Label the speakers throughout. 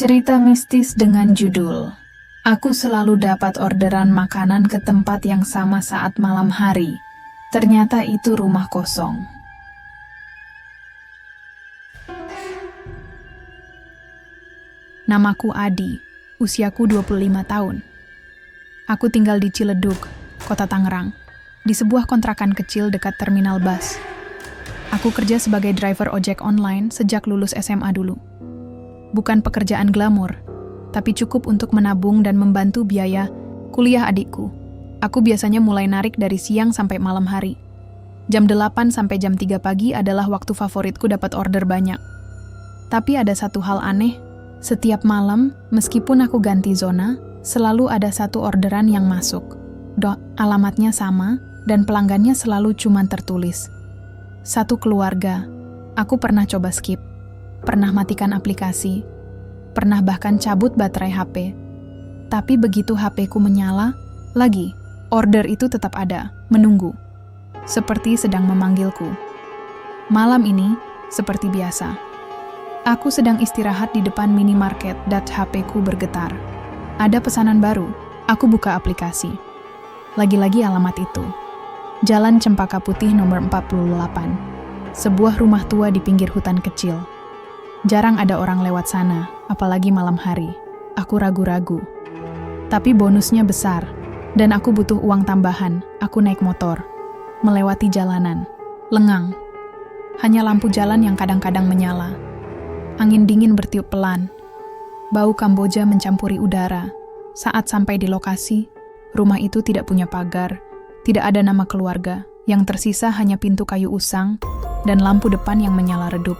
Speaker 1: Cerita mistis dengan judul Aku selalu dapat orderan makanan ke tempat yang sama saat malam hari. Ternyata itu rumah kosong.
Speaker 2: Namaku Adi, usiaku 25 tahun. Aku tinggal di Ciledug, Kota Tangerang, di sebuah kontrakan kecil dekat terminal bus. Aku kerja sebagai driver ojek online sejak lulus SMA dulu. Bukan pekerjaan glamor, tapi cukup untuk menabung dan membantu biaya kuliah adikku. Aku biasanya mulai narik dari siang sampai malam hari. Jam 8 sampai jam 3 pagi adalah waktu favoritku dapat order banyak. Tapi ada satu hal aneh, setiap malam, meskipun aku ganti zona, selalu ada satu orderan yang masuk. Alamatnya sama, dan pelanggannya selalu cuma tertulis. Satu keluarga. Aku pernah coba skip. Pernah matikan aplikasi, pernah bahkan cabut baterai HP. Tapi begitu HP-ku menyala, lagi, order itu tetap ada, menunggu. Seperti sedang memanggilku. Malam ini, seperti biasa. Aku sedang istirahat di depan minimarket dan HP-ku bergetar. Ada pesanan baru, aku buka aplikasi. Lagi-lagi alamat itu. Jalan Cempaka Putih nomor 48. Sebuah rumah tua di pinggir hutan kecil. Jarang ada orang lewat sana, apalagi malam hari. Aku ragu-ragu. Tapi bonusnya besar, dan aku butuh uang tambahan. Aku naik motor, melewati jalanan. Lengang. Hanya lampu jalan yang kadang-kadang menyala. Angin dingin bertiup pelan. Bau Kamboja mencampuri udara. Saat sampai di lokasi, rumah itu tidak punya pagar, tidak ada nama keluarga. Yang tersisa hanya pintu kayu usang dan lampu depan yang menyala redup.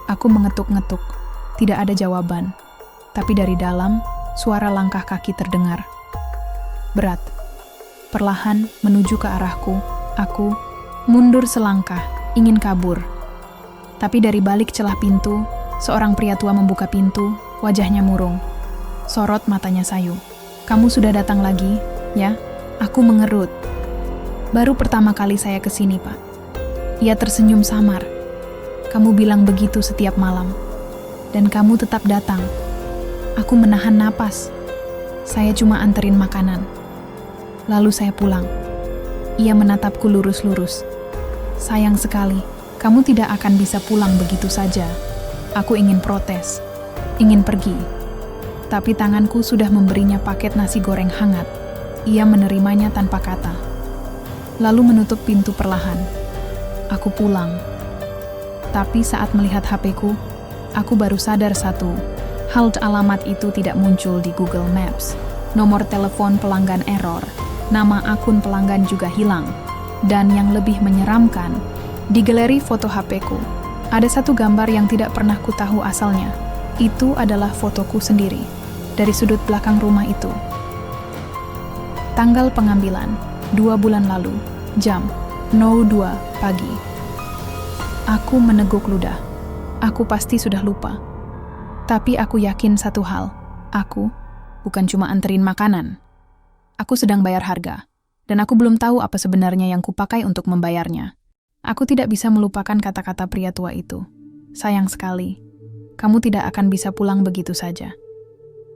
Speaker 2: Aku mengetuk-ngetuk, tidak ada jawaban. Tapi dari dalam, suara langkah kaki terdengar. Berat. Perlahan menuju ke arahku, aku mundur selangkah, ingin kabur. Tapi dari balik celah pintu, seorang pria tua membuka pintu, wajahnya murung. Sorot matanya sayu. "Kamu sudah datang lagi, ya?" Aku mengerut. "Baru pertama kali saya kesini, Pak." Ia tersenyum samar. "Kamu bilang begitu setiap malam. Dan kamu tetap datang." Aku menahan napas. "Saya cuma anterin makanan. Lalu saya pulang." Ia menatapku lurus-lurus. "Sayang sekali, kamu tidak akan bisa pulang begitu saja." Aku ingin protes, ingin pergi. Tapi tanganku sudah memberinya paket nasi goreng hangat. Ia menerimanya tanpa kata. Lalu menutup pintu perlahan. Aku pulang. Tapi saat melihat HP-ku, aku baru sadar satu. Hal alamat itu tidak muncul di Google Maps. Nomor telepon pelanggan error. Nama akun pelanggan juga hilang. Dan yang lebih menyeramkan, di galeri foto HP-ku, ada satu gambar yang tidak pernah ku tahu asalnya. Itu adalah fotoku sendiri, dari sudut belakang rumah itu. Tanggal pengambilan, 2 bulan lalu, jam 02 pagi. Aku meneguk ludah. Aku pasti sudah lupa. Tapi aku yakin satu hal. Aku bukan cuma anterin makanan. Aku sedang bayar harga. Dan aku belum tahu apa sebenarnya yang kupakai untuk membayarnya. Aku tidak bisa melupakan kata-kata pria tua itu. "Sayang sekali. Kamu tidak akan bisa pulang begitu saja."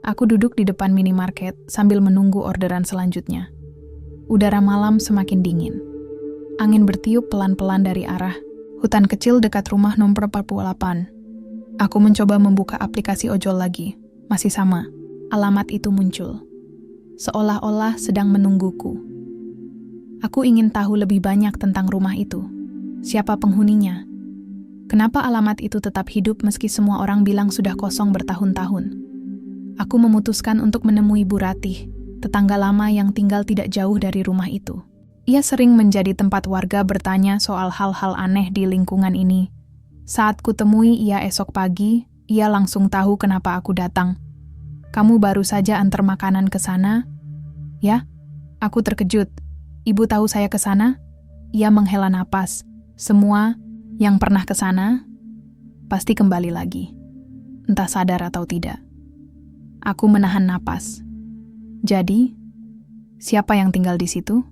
Speaker 2: Aku duduk di depan minimarket sambil menunggu orderan selanjutnya. Udara malam semakin dingin. Angin bertiup pelan-pelan dari arah hutan kecil dekat rumah nomor 48. Aku mencoba membuka aplikasi ojol lagi. Masih sama. Alamat itu muncul. Seolah-olah sedang menungguku. Aku ingin tahu lebih banyak tentang rumah itu. Siapa penghuninya? Kenapa alamat itu tetap hidup meski semua orang bilang sudah kosong bertahun-tahun? Aku memutuskan untuk menemui Bu Ratih, tetangga lama yang tinggal tidak jauh dari rumah itu. Ia sering menjadi tempat warga bertanya soal hal-hal aneh di lingkungan ini. Saat kutemui ia esok pagi, ia langsung tahu kenapa aku datang. "Kamu baru saja antar makanan ke sana?" "Ya." Aku terkejut. "Ibu tahu saya ke sana?" Ia menghela napas. "Semua yang pernah ke sana pasti kembali lagi. Entah sadar atau tidak." Aku menahan napas. "Jadi, siapa yang tinggal di situ?"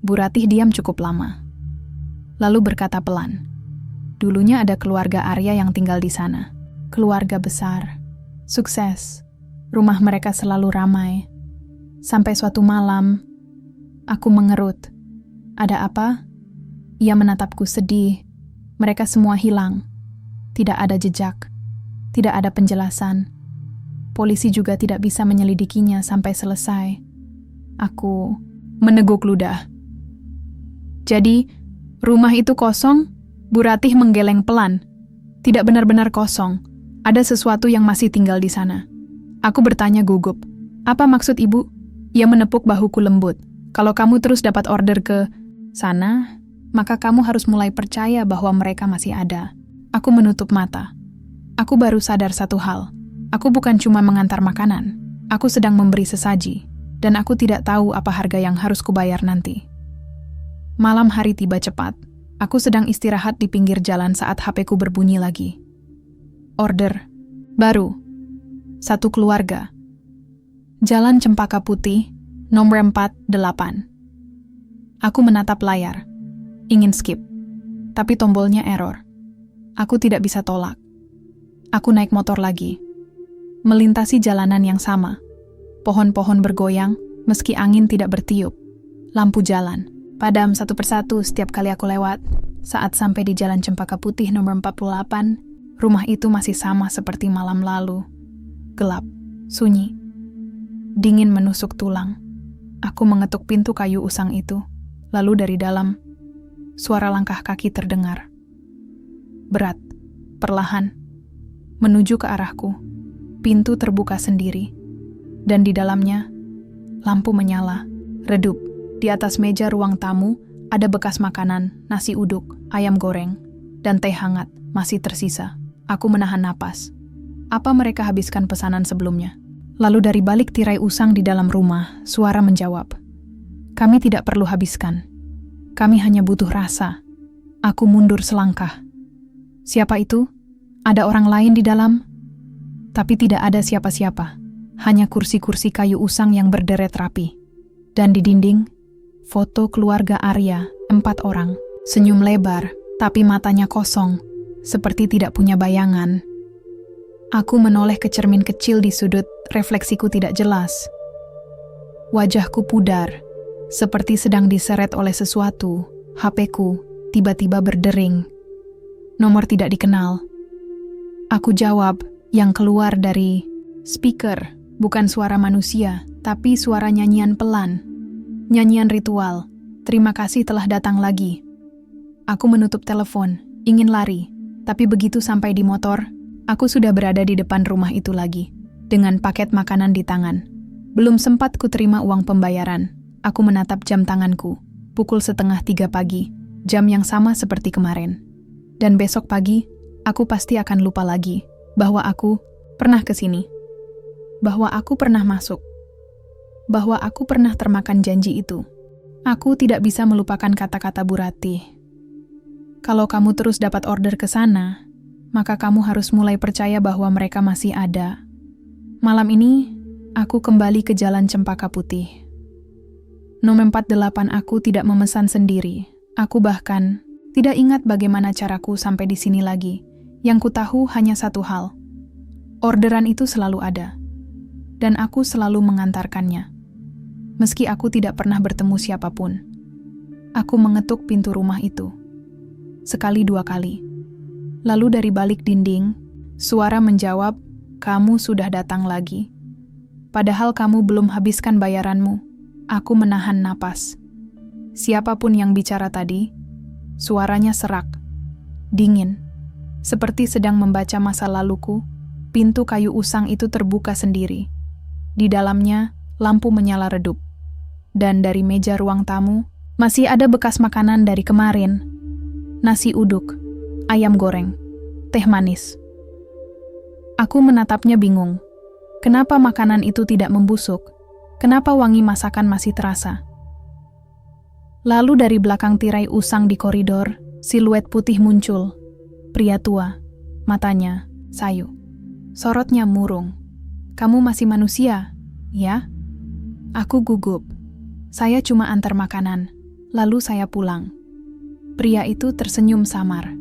Speaker 2: Bu Ratih diam cukup lama. Lalu berkata pelan, "Dulunya ada keluarga Arya yang tinggal di sana. Keluarga besar. Sukses. Rumah mereka selalu ramai. Sampai suatu malam, aku mengerut. Ada apa? Ia menatapku sedih. Mereka semua hilang. Tidak ada jejak. Tidak ada penjelasan. Polisi juga tidak bisa menyelidikinya sampai selesai. Aku meneguk ludah. Jadi, rumah itu kosong? Bu Ratih menggeleng pelan. Tidak benar-benar kosong. Ada sesuatu yang masih tinggal di sana. Aku bertanya gugup. Apa maksud ibu? Ia menepuk bahuku lembut. Kalau kamu terus dapat order ke sana, maka kamu harus mulai percaya bahwa mereka masih ada. Aku menutup mata. Aku baru sadar satu hal. Aku bukan cuma mengantar makanan. Aku sedang memberi sesaji. Dan aku tidak tahu apa harga yang harus kubayar nanti. Malam hari tiba cepat. Aku sedang istirahat di pinggir jalan saat HP-ku berbunyi lagi. Order. Baru. Satu keluarga. Jalan Cempaka Putih, nomor 48. Aku menatap layar. Ingin skip. Tapi tombolnya error. Aku tidak bisa tolak. Aku naik motor lagi. Melintasi jalanan yang sama. Pohon-pohon bergoyang, meski angin tidak bertiup. Lampu jalan. Padam satu persatu setiap kali aku lewat. Saat sampai di Jalan Cempaka Putih nomor 48, rumah itu masih sama seperti malam lalu. Gelap, sunyi. Dingin menusuk tulang. Aku mengetuk pintu kayu usang itu. Lalu dari dalam, suara langkah kaki terdengar. Berat, perlahan, menuju ke arahku. Pintu terbuka sendiri. Dan di dalamnya, lampu menyala, redup. Di atas meja ruang tamu, ada bekas makanan, nasi uduk, ayam goreng, dan teh hangat masih tersisa. Aku menahan napas. Apa mereka habiskan pesanan sebelumnya? Lalu dari balik tirai usang di dalam rumah, suara menjawab. Kami tidak perlu habiskan. Kami hanya butuh rasa. Aku mundur selangkah. Siapa itu? Ada orang lain di dalam? Tapi tidak ada siapa-siapa. Hanya kursi-kursi kayu usang yang berderet rapi. Dan di dinding, foto keluarga Arya, 4 orang. Senyum lebar, tapi matanya kosong. Seperti tidak punya bayangan. Aku menoleh ke cermin kecil di sudut, refleksiku tidak jelas. Wajahku pudar, seperti sedang diseret oleh sesuatu. HP-ku tiba-tiba berdering. Nomor tidak dikenal. Aku jawab, yang keluar dari speaker, bukan suara manusia, tapi suara nyanyian pelan. Nyanyian ritual. Terima kasih telah datang lagi. Aku menutup telepon, ingin lari, tapi begitu sampai di motor, aku sudah berada di depan rumah itu lagi, dengan paket makanan di tangan. Belum sempat ku terima uang pembayaran. Aku menatap jam tanganku, pukul 2:30 pagi, jam yang sama seperti kemarin. Dan besok pagi, aku pasti akan lupa lagi bahwa aku pernah ke sini. Bahwa aku pernah masuk. Bahwa aku pernah termakan janji itu. Aku tidak bisa melupakan kata-kata Bu Ratih. Kalau kamu terus dapat order ke sana, maka kamu harus mulai percaya bahwa mereka masih ada. Malam ini, aku kembali ke Jalan Cempaka Putih. Nomor 48 aku tidak memesan sendiri. Aku bahkan tidak ingat bagaimana caraku sampai di sini lagi. Yang ku tahu hanya satu hal. Orderan itu selalu ada. Dan aku selalu mengantarkannya. Meski aku tidak pernah bertemu siapapun. Aku mengetuk pintu rumah itu. Sekali 2 kali. Lalu dari balik dinding, suara menjawab, kamu sudah datang lagi. Padahal kamu belum habiskan bayaranmu. Aku menahan napas. Siapapun yang bicara tadi, suaranya serak, dingin. Seperti sedang membaca masa laluku, pintu kayu usang itu terbuka sendiri. Di dalamnya, lampu menyala redup. Dan dari meja ruang tamu, masih ada bekas makanan dari kemarin. Nasi uduk, ayam goreng, teh manis. Aku menatapnya bingung. Kenapa makanan itu tidak membusuk? Kenapa wangi masakan masih terasa? Lalu dari belakang tirai usang di koridor, siluet putih muncul. Pria tua, matanya sayu. Sorotnya murung. Kamu masih manusia, ya? Aku gugup. Saya cuma antar makanan, lalu saya pulang. Pria itu tersenyum samar.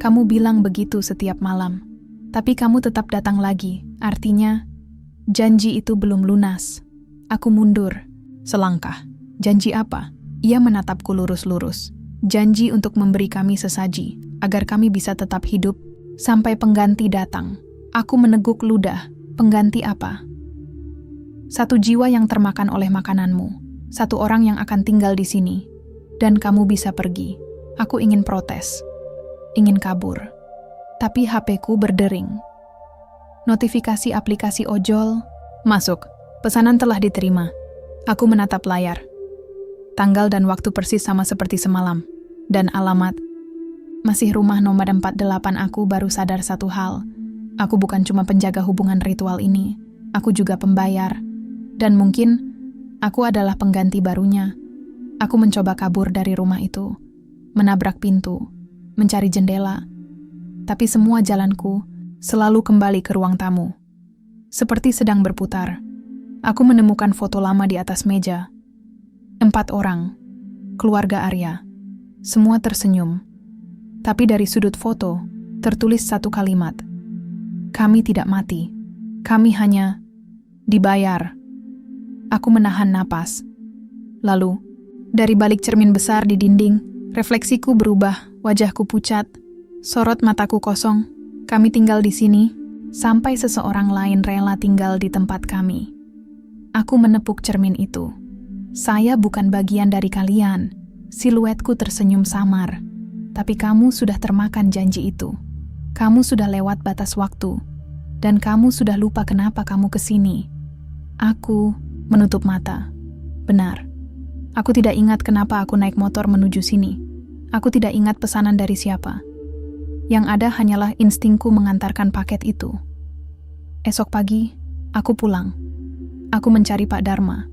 Speaker 2: Kamu bilang begitu setiap malam, tapi kamu tetap datang lagi. Artinya, janji itu belum lunas. Aku mundur selangkah. Janji apa? Ia menatapku lurus-lurus. Janji untuk memberi kami sesaji, agar kami bisa tetap hidup sampai pengganti datang. Aku meneguk ludah. Pengganti apa? Satu jiwa yang termakan oleh makananmu. Satu orang yang akan tinggal di sini. Dan kamu bisa pergi. Aku ingin protes. Ingin kabur. Tapi HP-ku berdering. Notifikasi aplikasi ojol. Masuk. Pesanan telah diterima. Aku menatap layar. Tanggal dan waktu persis sama seperti semalam. Dan alamat. Masih rumah nomor 48. Aku baru sadar satu hal. Aku bukan cuma penjaga hubungan ritual ini. Aku juga pembayar. Dan mungkin aku adalah pengganti barunya. Aku mencoba kabur dari rumah itu. Menabrak pintu. Mencari jendela. Tapi semua jalanku selalu kembali ke ruang tamu. Seperti sedang berputar. Aku menemukan foto lama di atas meja. 4 orang. Keluarga Arya. Semua tersenyum. Tapi dari sudut foto, tertulis satu kalimat. Kami tidak mati. Kami hanya dibayar. Aku menahan napas. Lalu, dari balik cermin besar di dinding, refleksiku berubah, wajahku pucat, sorot mataku kosong. Kami tinggal di sini, sampai seseorang lain rela tinggal di tempat kami. Aku menepuk cermin itu. Saya bukan bagian dari kalian. Siluetku tersenyum samar. Tapi kamu sudah termakan janji itu. Kamu sudah lewat batas waktu. Dan kamu sudah lupa kenapa kamu kesini. Aku menutup mata. Benar. Aku tidak ingat kenapa aku naik motor menuju sini. Aku tidak ingat pesanan dari siapa. Yang ada hanyalah instingku mengantarkan paket itu. Esok pagi, aku pulang. Aku mencari Pak Dharma,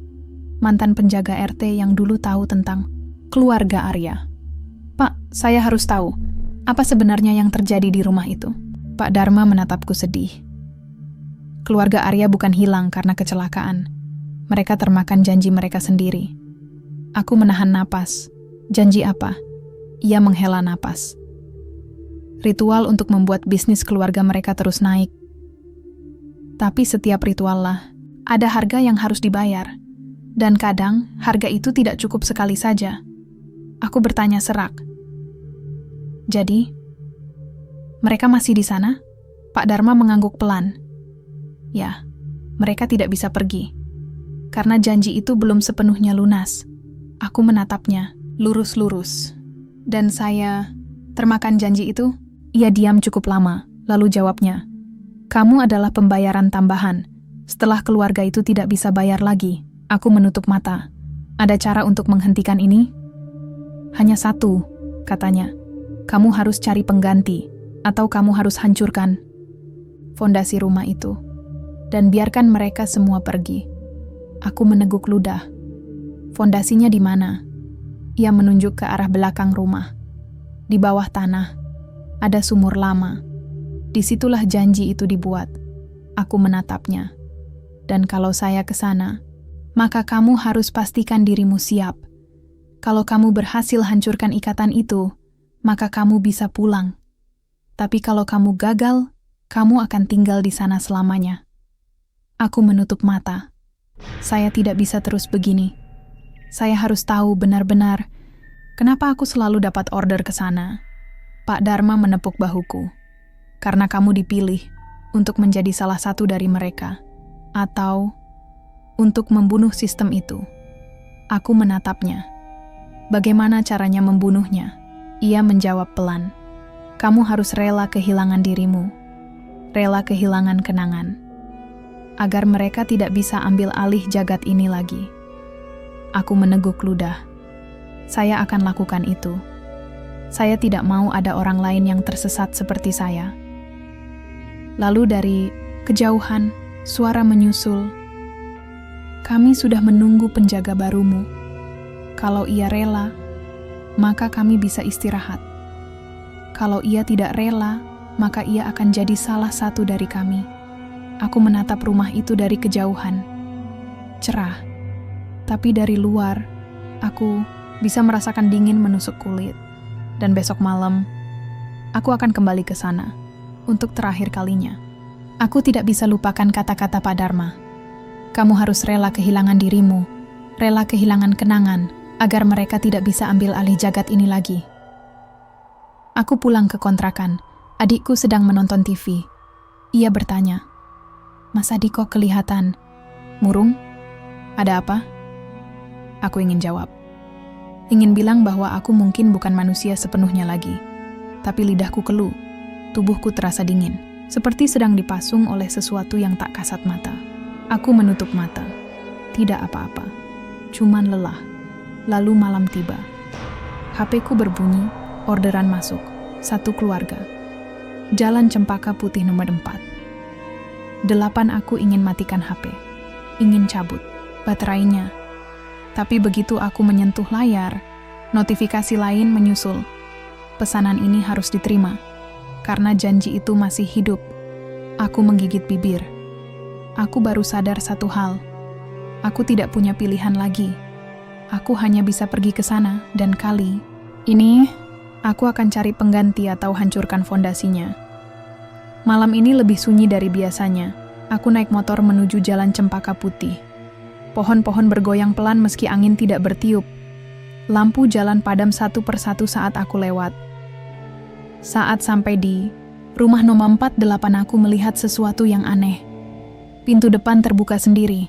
Speaker 2: mantan penjaga RT yang dulu tahu tentang keluarga Arya. Pak, saya harus tahu, apa sebenarnya yang terjadi di rumah itu? Pak Dharma menatapku sedih. Keluarga Arya bukan hilang karena kecelakaan. Mereka termakan janji mereka sendiri. Aku menahan napas. Janji apa? Ia menghela napas. Ritual untuk membuat bisnis keluarga mereka terus naik. Tapi setiap ritual lah, ada harga yang harus dibayar. Dan kadang, harga itu tidak cukup sekali saja. Aku bertanya serak. Jadi, mereka masih di sana? Pak Dharma mengangguk pelan. Ya, mereka tidak bisa pergi. Karena janji itu belum sepenuhnya lunas. Aku menatapnya, lurus-lurus. Dan saya termakan janji itu? Ia diam cukup lama, lalu jawabnya. Kamu adalah pembayaran tambahan. Setelah keluarga itu tidak bisa bayar lagi, aku menutup mata. Ada cara untuk menghentikan ini? Hanya satu, katanya. Kamu harus cari pengganti, atau kamu harus hancurkan fondasi rumah itu. Dan biarkan mereka semua pergi. Aku meneguk ludah. Fondasinya di mana? Ia menunjuk ke arah belakang rumah. Di bawah tanah, ada sumur lama. Disitulah janji itu dibuat. Aku menatapnya. Dan kalau saya ke sana, maka kamu harus pastikan dirimu siap. Kalau kamu berhasil hancurkan ikatan itu, maka kamu bisa pulang. Tapi kalau kamu gagal, kamu akan tinggal di sana selamanya. Aku menutup mata. Saya tidak bisa terus begini. Saya harus tahu benar-benar kenapa aku selalu dapat order ke sana. Pak Dharma menepuk bahuku. Karena kamu dipilih untuk menjadi salah satu dari mereka. Atau untuk membunuh sistem itu. Aku menatapnya. Bagaimana caranya membunuhnya? Ia menjawab pelan. Kamu harus rela kehilangan dirimu. Rela kehilangan kenangan. Agar mereka tidak bisa ambil alih jagat ini lagi. Aku meneguk ludah. Saya akan lakukan itu. Saya tidak mau ada orang lain yang tersesat seperti saya. Lalu dari kejauhan, suara menyusul. Kami sudah menunggu penjaga barumu. Kalau ia rela, maka kami bisa istirahat. Kalau ia tidak rela, maka ia akan jadi salah satu dari kami. Aku menatap rumah itu dari kejauhan. Cerah. Tapi dari luar, aku bisa merasakan dingin menusuk kulit. Dan besok malam, aku akan kembali ke sana untuk terakhir kalinya. Aku tidak bisa lupakan kata-kata Pak Dharma. Kamu harus rela kehilangan dirimu, rela kehilangan kenangan, agar mereka tidak bisa ambil alih jagat ini lagi. Aku pulang ke kontrakan. Adikku sedang menonton TV. Ia bertanya, "Mas Adi kok kelihatan murung? Ada apa?" Aku ingin jawab. Ingin bilang bahwa aku mungkin bukan manusia sepenuhnya lagi. Tapi lidahku keluh, tubuhku terasa dingin, seperti sedang dipasung oleh sesuatu yang tak kasat mata. Aku menutup mata. Tidak apa-apa. Cuman lelah. Lalu malam tiba. HP-ku berbunyi, orderan masuk. Satu keluarga. Jalan Cempaka Putih nomor 4. 8 aku ingin matikan HP. Ingin cabut baterainya. Tapi begitu aku menyentuh layar, notifikasi lain menyusul. Pesanan ini harus diterima. Karena janji itu masih hidup. Aku menggigit bibir. Aku baru sadar satu hal. Aku tidak punya pilihan lagi. Aku hanya bisa pergi ke sana dan kali ini aku akan cari pengganti atau hancurkan fondasinya. Malam ini lebih sunyi dari biasanya. Aku naik motor menuju Jalan Cempaka Putih. Pohon-pohon bergoyang pelan meski angin tidak bertiup. Lampu jalan padam satu persatu saat aku lewat. Saat sampai di rumah nomor 48 aku melihat sesuatu yang aneh. Pintu depan terbuka sendiri.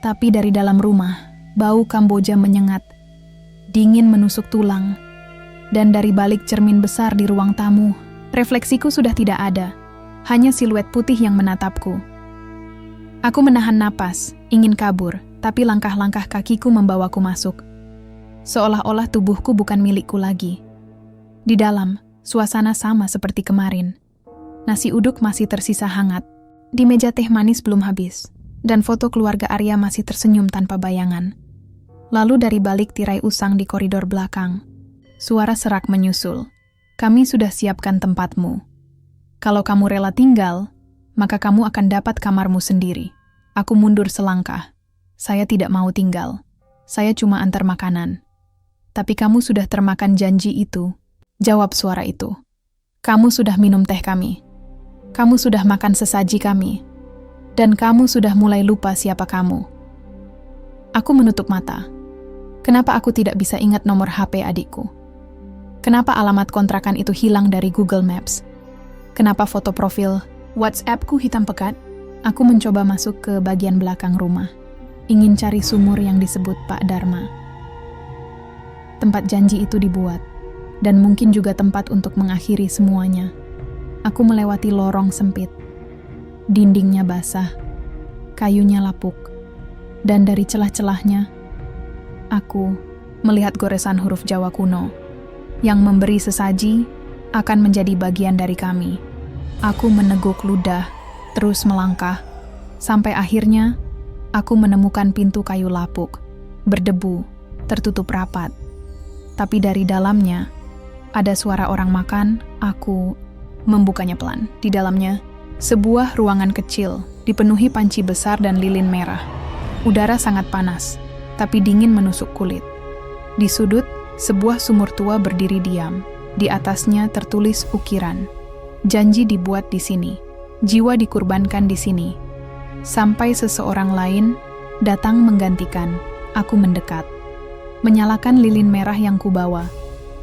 Speaker 2: Tapi dari dalam rumah, bau Kamboja menyengat. Dingin menusuk tulang. Dan dari balik cermin besar di ruang tamu, refleksiku sudah tidak ada. Hanya siluet putih yang menatapku. Aku menahan napas, ingin kabur, tapi langkah-langkah kakiku membawaku masuk. Seolah-olah tubuhku bukan milikku lagi. Di dalam, suasana sama seperti kemarin. Nasi uduk masih tersisa hangat. Di meja teh manis belum habis. Dan foto keluarga Arya masih tersenyum tanpa bayangan. Lalu dari balik tirai usang di koridor belakang, suara serak menyusul. "Kami sudah siapkan tempatmu. Kalau kamu rela tinggal, maka kamu akan dapat kamarmu sendiri." Aku mundur selangkah. Saya tidak mau tinggal. Saya cuma antar makanan. "Tapi kamu sudah termakan janji itu," jawab suara itu. "Kamu sudah minum teh kami. Kamu sudah makan sesaji kami. Dan kamu sudah mulai lupa siapa kamu." Aku menutup mata. Kenapa aku tidak bisa ingat nomor HP adikku? Kenapa alamat kontrakan itu hilang dari Google Maps? Kenapa foto profil WhatsApp-ku hitam pekat? Aku mencoba masuk ke bagian belakang rumah. Ingin cari sumur yang disebut Pak Dharma. Tempat janji itu dibuat. Dan mungkin juga tempat untuk mengakhiri semuanya. Aku melewati lorong sempit. Dindingnya basah. Kayunya lapuk. Dan dari celah-celahnya, aku melihat goresan huruf Jawa kuno. Yang memberi sesaji akan menjadi bagian dari kami. Aku meneguk ludah, terus melangkah. Sampai akhirnya, aku menemukan pintu kayu lapuk. Berdebu, tertutup rapat. Tapi dari dalamnya, ada suara orang makan. Aku membukanya pelan. Di dalamnya, sebuah ruangan kecil, dipenuhi panci besar dan lilin merah. Udara sangat panas, tapi dingin menusuk kulit. Di sudut, sebuah sumur tua berdiri diam. Di atasnya tertulis ukiran. Janji dibuat di sini. Jiwa dikurbankan di sini. Sampai seseorang lain datang menggantikan. Aku mendekat. Menyalakan lilin merah yang kubawa.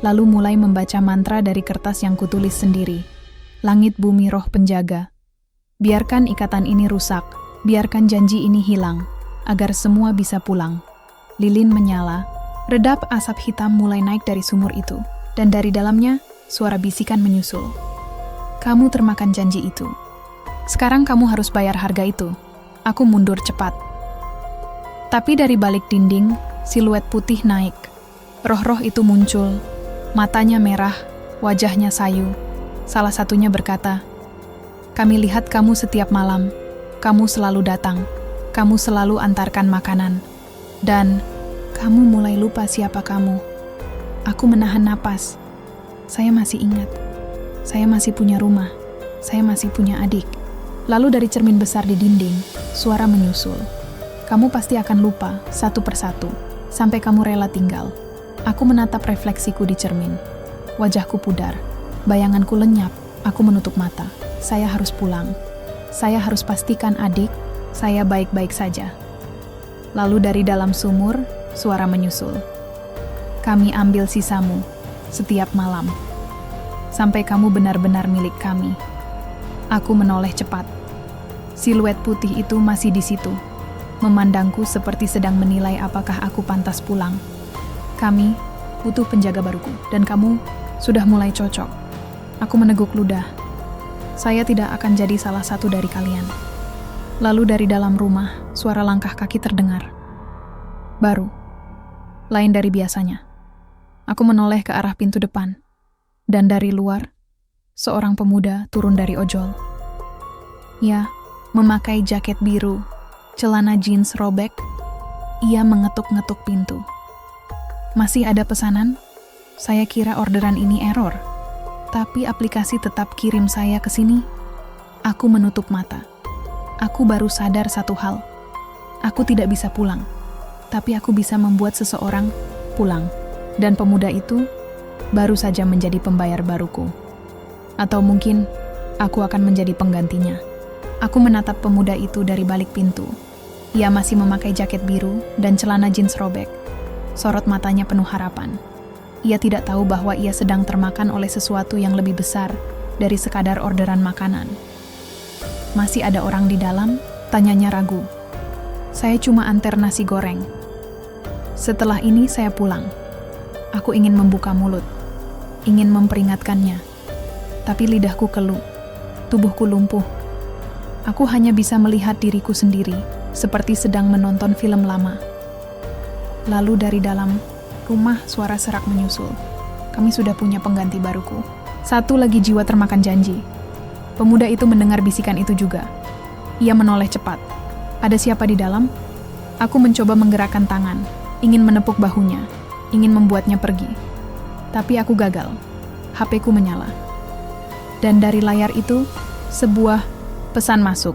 Speaker 2: Lalu mulai membaca mantra dari kertas yang kutulis sendiri. Langit bumi roh penjaga. Biarkan ikatan ini rusak, biarkan janji ini hilang, agar semua bisa pulang. Lilin menyala, redap asap hitam mulai naik dari sumur itu, dan dari dalamnya, suara bisikan menyusul. "Kamu termakan janji itu. Sekarang kamu harus bayar harga itu." Aku mundur cepat. Tapi dari balik dinding, siluet putih naik. Roh-roh itu muncul, matanya merah, wajahnya sayu. Salah satunya berkata, "Kami lihat kamu setiap malam. Kamu selalu datang. Kamu selalu antarkan makanan. Dan kamu mulai lupa siapa kamu." Aku menahan napas. Saya masih ingat. Saya masih punya rumah. Saya masih punya adik. Lalu dari cermin besar di dinding, suara menyusul. "Kamu pasti akan lupa, satu persatu, sampai kamu rela tinggal." Aku menatap refleksiku di cermin. Wajahku pudar. Bayanganku lenyap. Aku menutup mata. Saya harus pulang. Saya harus pastikan adik, saya baik-baik saja. Lalu dari dalam sumur, suara menyusul. Kami ambil sisamu setiap malam, sampai kamu benar-benar milik kami. Aku menoleh cepat. Siluet putih itu masih di situ, memandangku seperti sedang menilai apakah aku pantas pulang. Kami butuh penjaga baruku, dan kamu sudah mulai cocok. Aku meneguk ludah. Saya tidak akan jadi salah satu dari kalian. Lalu dari dalam rumah, suara langkah kaki terdengar. Baru, lain dari biasanya. Aku menoleh ke arah pintu depan, dan dari luar, seorang pemuda turun dari ojol. Ia memakai jaket biru, celana jeans robek. Ia mengetuk-ngetuk pintu. Masih ada pesanan? Saya kira orderan ini error, tapi aplikasi tetap kirim saya ke sini. Aku menutup mata. Aku baru sadar satu hal. Aku tidak bisa pulang, tapi aku bisa membuat seseorang pulang. Dan pemuda itu baru saja menjadi pembayar baruku. Atau mungkin aku akan menjadi penggantinya. Aku menatap pemuda itu dari balik pintu. Ia masih memakai jaket biru dan celana jeans robek. Sorot matanya penuh harapan. Ia tidak tahu bahwa ia sedang termakan oleh sesuatu yang lebih besar dari sekadar orderan makanan. Masih ada orang di dalam? Tanyanya ragu. Saya cuma antar nasi goreng. Setelah ini saya pulang. Aku ingin membuka mulut, ingin memperingatkannya. Tapi lidahku keluh, tubuhku lumpuh. Aku hanya bisa melihat diriku sendiri, seperti sedang menonton film lama. Lalu dari dalam rumah suara serak menyusul. Kami sudah punya pengganti baruku. Satu lagi jiwa termakan janji. Pemuda itu mendengar bisikan itu juga. Ia menoleh cepat. Ada siapa di dalam? Aku mencoba menggerakkan tangan, ingin menepuk bahunya, ingin membuatnya pergi. Tapi aku gagal. HP-ku menyala. Dan dari layar itu, sebuah pesan masuk.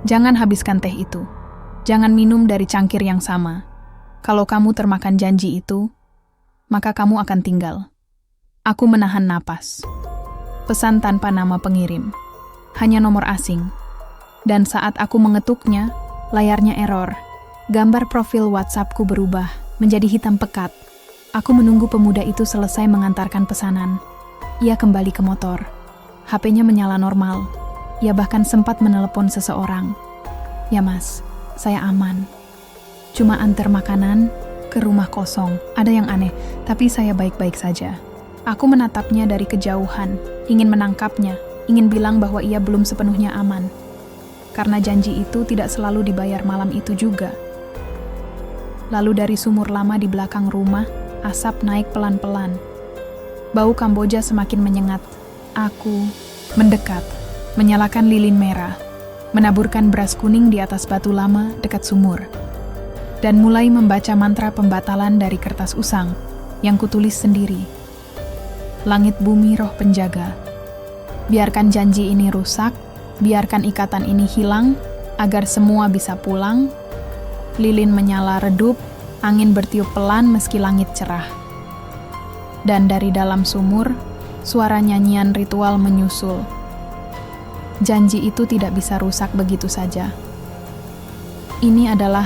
Speaker 2: Jangan habiskan teh itu. Jangan minum dari cangkir yang sama. Kalau kamu termakan janji itu, maka kamu akan tinggal. Aku menahan napas. Pesan tanpa nama pengirim. Hanya nomor asing. Dan saat aku mengetuknya, layarnya error. Gambar profil WhatsAppku berubah menjadi hitam pekat. Aku menunggu pemuda itu selesai mengantarkan pesanan. Ia kembali ke motor. HP-nya menyala normal. Ia bahkan sempat menelepon seseorang. Ya mas, saya aman. Cuma antar makanan ke rumah kosong. Ada yang aneh, tapi saya baik-baik saja. Aku menatapnya dari kejauhan, ingin menangkapnya, ingin bilang bahwa ia belum sepenuhnya aman. Karena janji itu tidak selalu dibayar malam itu juga. Lalu dari sumur lama di belakang rumah, asap naik pelan-pelan. Bau Kamboja semakin menyengat. Aku mendekat, menyalakan lilin merah, menaburkan beras kuning di atas batu lama dekat sumur, dan mulai membaca mantra pembatalan dari kertas usang yang kutulis sendiri. Langit bumi roh penjaga, biarkan janji ini rusak, biarkan ikatan ini hilang, agar semua bisa pulang. Lilin menyala redup, angin bertiup pelan meski langit cerah. Dan dari dalam sumur, suara nyanyian ritual menyusul. Janji itu tidak bisa rusak begitu saja. Ini adalah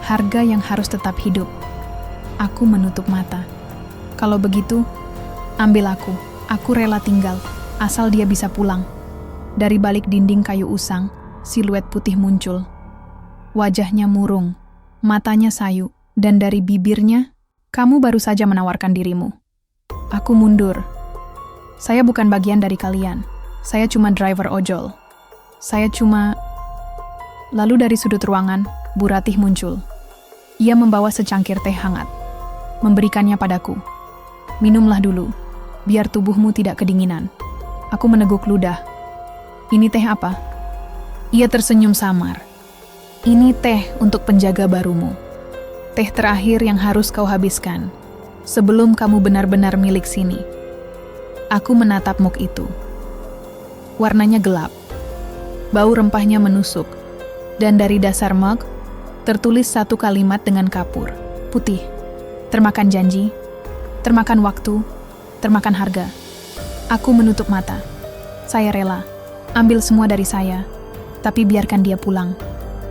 Speaker 2: harga yang harus tetap hidup. Aku menutup mata. Kalau begitu, ambil aku. Aku rela tinggal, asal dia bisa pulang. Dari balik dinding kayu usang, siluet putih muncul. Wajahnya murung, matanya sayu, dan dari bibirnya, kamu baru saja menawarkan dirimu. Aku mundur. Saya bukan bagian dari kalian. Saya cuma driver ojol. Saya cuma... Lalu dari sudut ruangan, Bu Ratih muncul. Ia membawa secangkir teh hangat. Memberikannya padaku. Minumlah dulu, biar tubuhmu tidak kedinginan. Aku meneguk ludah. Ini teh apa? Ia tersenyum samar. Ini teh untuk penjaga barumu. Teh terakhir yang harus kau habiskan, sebelum kamu benar-benar milik sini. Aku menatap mug itu. Warnanya gelap. Bau rempahnya menusuk. Dan dari dasar mug, tertulis satu kalimat dengan kapur. Putih. Termakan janji, termakan waktu, termakan harga. Aku menutup mata. Saya rela. Ambil semua dari saya. Tapi biarkan dia pulang.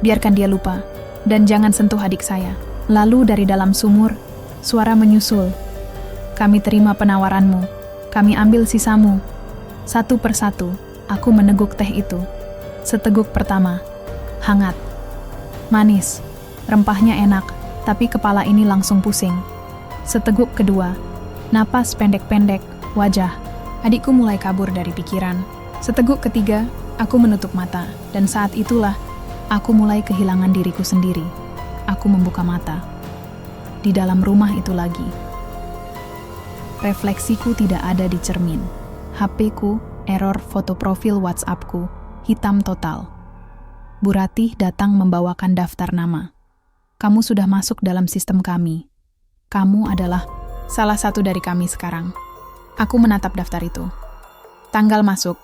Speaker 2: Biarkan dia lupa. Dan jangan sentuh adik saya. Lalu dari dalam sumur, suara menyusul. Kami terima penawaranmu. Kami ambil sisamu. Satu persatu, aku meneguk teh itu. Seteguk pertama, hangat, manis, rempahnya enak, tapi kepala ini langsung pusing. Seteguk kedua, napas pendek-pendek, wajah. Adikku mulai kabur dari pikiran. Seteguk ketiga, aku menutup mata, dan saat itulah aku mulai kehilangan diriku sendiri. Aku membuka mata. Di dalam rumah itu lagi. Refleksiku tidak ada di cermin. HP-ku, error foto profil WhatsApp-ku, hitam total. Bu Ratih datang membawakan daftar nama. Kamu sudah masuk dalam sistem kami. Kamu adalah salah satu dari kami sekarang. Aku menatap daftar itu. Tanggal masuk,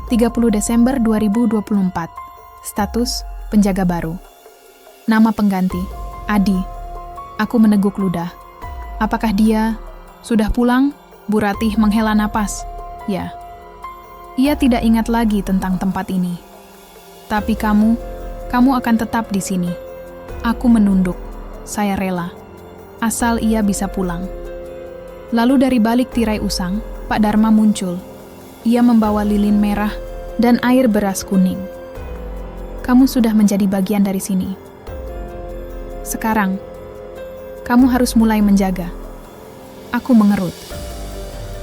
Speaker 2: 30 Desember 2024. Status, penjaga baru. Nama pengganti, Adi. Aku meneguk ludah. Apakah dia sudah pulang? Bu Ratih menghela napas. Ya. Ia tidak ingat lagi tentang tempat ini. Tapi kamu akan tetap di sini. Aku menunduk. Saya rela. Asal ia bisa pulang. Lalu dari balik tirai usang, Pak Dharma muncul. Ia membawa lilin merah dan air beras kuning. Kamu sudah menjadi bagian dari sini. Sekarang, kamu harus mulai menjaga. Aku mengerut.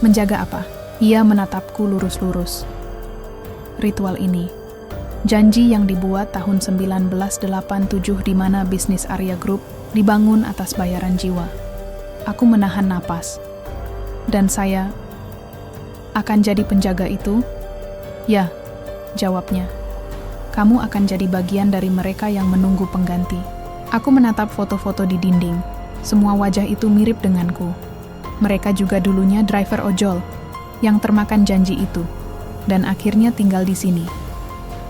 Speaker 2: Menjaga apa? Ia menatapku lurus-lurus. Ritual ini, janji yang dibuat tahun 1987 di mana bisnis Arya Group dibangun atas bayaran jiwa. Aku menahan napas. Dan saya akan jadi penjaga itu? Ya, jawabnya. Kamu akan jadi bagian dari mereka yang menunggu pengganti. Aku menatap foto-foto di dinding. Semua wajah itu mirip denganku. Mereka juga dulunya driver ojol yang termakan janji itu dan akhirnya tinggal di sini.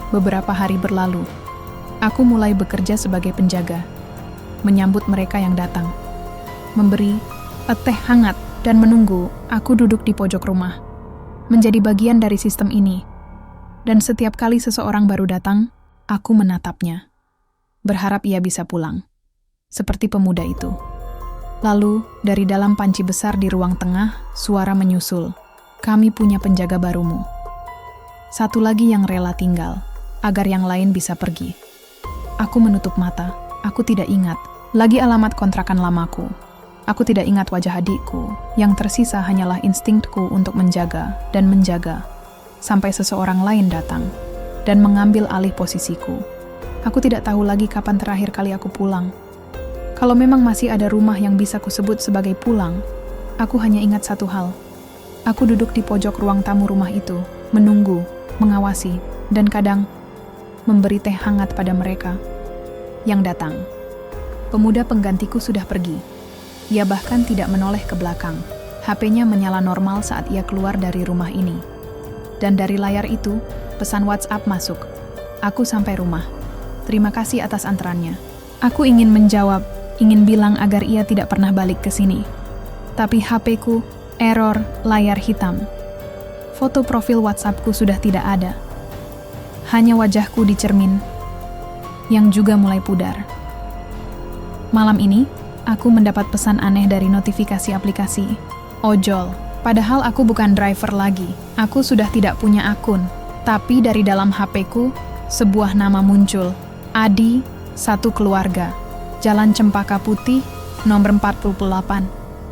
Speaker 2: Beberapa hari berlalu, aku mulai bekerja sebagai penjaga, menyambut mereka yang datang, memberi teh hangat dan menunggu. Aku duduk di pojok rumah, menjadi bagian dari sistem ini. Dan setiap kali seseorang baru datang, aku menatapnya, berharap ia bisa pulang, seperti pemuda itu. Lalu, dari dalam panci besar di ruang tengah, suara menyusul. Kami punya penjaga barumu. Satu lagi yang rela tinggal, agar yang lain bisa pergi. Aku menutup mata. Aku tidak ingat lagi alamat kontrakan lamaku. Aku tidak ingat wajah adikku. Yang tersisa hanyalah instingku untuk menjaga dan menjaga. Sampai seseorang lain datang dan mengambil alih posisiku. Aku tidak tahu lagi kapan terakhir kali aku pulang. Kalau memang masih ada rumah yang bisa kusebut sebagai pulang, aku hanya ingat satu hal. Aku duduk di pojok ruang tamu rumah itu, menunggu, mengawasi, dan kadang memberi teh hangat pada mereka yang datang. Pemuda penggantiku sudah pergi. Ia bahkan tidak menoleh ke belakang. HP-nya menyala normal saat ia keluar dari rumah ini. Dan dari layar itu, pesan WhatsApp masuk. Aku sampai rumah. Terima kasih atas antarannya. Aku ingin menjawab, ingin bilang agar ia tidak pernah balik ke sini. Tapi HP-ku, error, layar hitam. Foto profil WhatsApp-ku sudah tidak ada. Hanya wajahku di cermin, yang juga mulai pudar. Malam ini, aku mendapat pesan aneh dari notifikasi aplikasi. Ojol. Padahal aku bukan driver lagi. Aku sudah tidak punya akun. Tapi dari dalam HP-ku, sebuah nama muncul. Adi, satu keluarga. Jalan Cempaka Putih, nomor 48.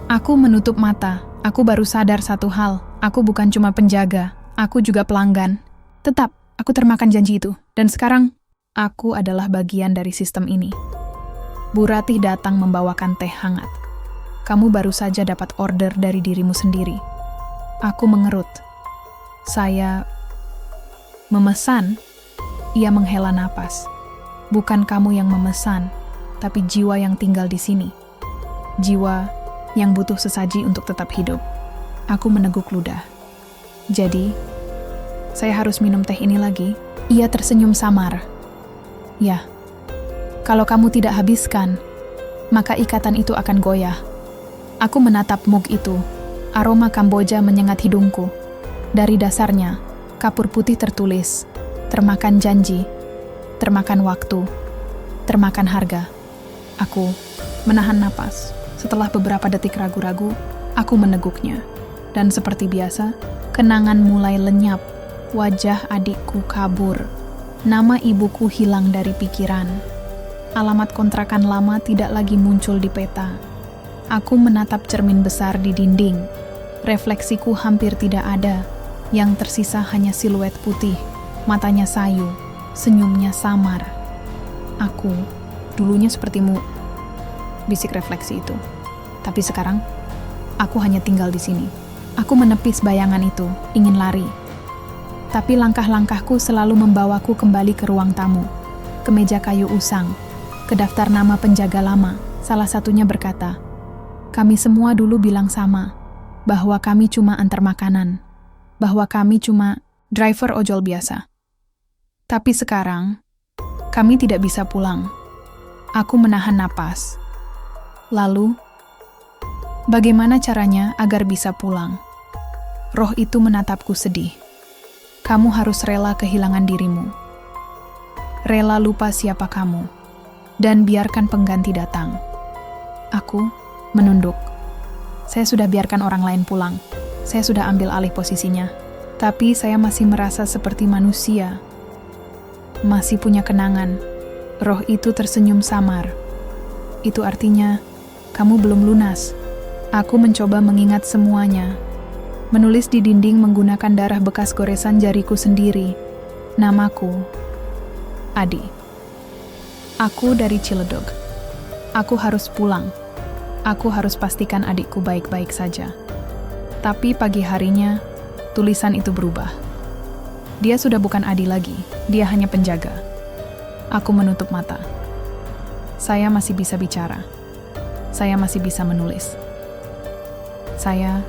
Speaker 2: Aku menutup mata. Aku baru sadar satu hal. Aku bukan cuma penjaga. Aku juga pelanggan. Tetap, aku termakan janji itu. Dan sekarang, aku adalah bagian dari sistem ini. Bu Ratih datang membawakan teh hangat. Kamu baru saja dapat order dari dirimu sendiri. Aku mengerut. Saya memesan. Ia menghela napas. Bukan kamu yang memesan, tapi jiwa yang tinggal di sini. Jiwa yang butuh sesaji untuk tetap hidup. Aku meneguk ludah. Jadi, saya harus minum teh ini lagi? Ia tersenyum samar. Ya, kalau kamu tidak habiskan, maka ikatan itu akan goyah. Aku menatap mug itu. Aroma Kamboja menyengat hidungku. Dari dasarnya, kapur putih tertulis, termakan janji. termakan waktu, termakan harga. Aku menahan napas. Setelah beberapa detik ragu-ragu, aku meneguknya. Dan seperti biasa, kenangan mulai lenyap. Wajah adikku kabur. Nama ibuku hilang dari pikiran. Alamat kontrakan lama tidak lagi muncul di peta. Aku menatap cermin besar di dinding. Refleksiku hampir tidak ada. Yang tersisa hanya siluet putih. Matanya sayu, senyumnya samar. Aku, dulunya sepertimu, bisik refleksi itu. Tapi sekarang, aku hanya tinggal di sini. Aku menepis bayangan itu, ingin lari. Tapi langkah-langkahku selalu membawaku kembali ke ruang tamu, ke meja kayu usang, ke daftar nama penjaga lama. Salah satunya berkata, kami semua dulu bilang sama, bahwa kami cuma antar makanan, bahwa kami cuma driver ojol biasa. Tapi sekarang, kami tidak bisa pulang. Aku menahan napas. Lalu, bagaimana caranya agar bisa pulang? Roh itu menatapku sedih. Kamu harus rela kehilangan dirimu. Rela lupa siapa kamu. Dan biarkan pengganti datang. Aku menunduk. Saya sudah biarkan orang lain pulang. Saya sudah ambil alih posisinya. Tapi saya masih merasa seperti manusia. Masih punya kenangan. Roh itu tersenyum samar. Itu artinya, kamu belum lunas. Aku mencoba mengingat semuanya. Menulis di dinding menggunakan darah bekas goresan jariku sendiri. Namaku, Adi. Aku dari Ciledug. Aku harus pulang. Aku harus pastikan adikku baik-baik saja. Tapi pagi harinya, tulisan itu berubah. Dia sudah bukan Adi lagi, dia hanya penjaga. Aku menutup mata. Saya masih bisa bicara. Saya masih bisa menulis. Saya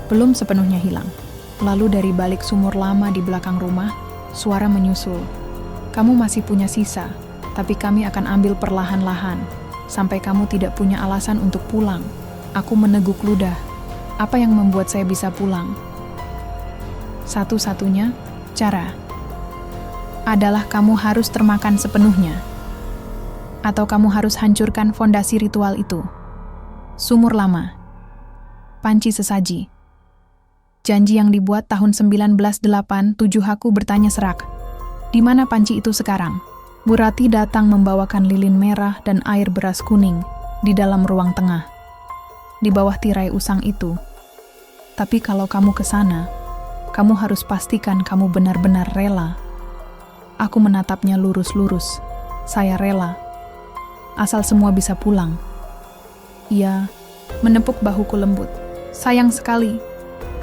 Speaker 2: belum sepenuhnya hilang. Lalu dari balik sumur lama di belakang rumah, suara menyusul. Kamu masih punya sisa, tapi kami akan ambil perlahan-lahan, sampai kamu tidak punya alasan untuk pulang. Aku meneguk ludah. Apa yang membuat saya bisa pulang? Satu-satunya cara adalah kamu harus termakan sepenuhnya. Atau kamu harus hancurkan fondasi ritual itu. Sumur lama. Panci sesaji. Janji yang dibuat tahun 1987. Aku bertanya serak. Di mana panci itu sekarang? Bu Rati datang membawakan lilin merah dan air beras kuning di dalam ruang tengah. Di bawah tirai usang itu. Tapi kalau kamu ke sana, kamu harus pastikan kamu benar-benar rela. Aku menatapnya lurus-lurus. Saya rela. Asal semua bisa pulang. Ia menepuk bahuku lembut. Sayang sekali,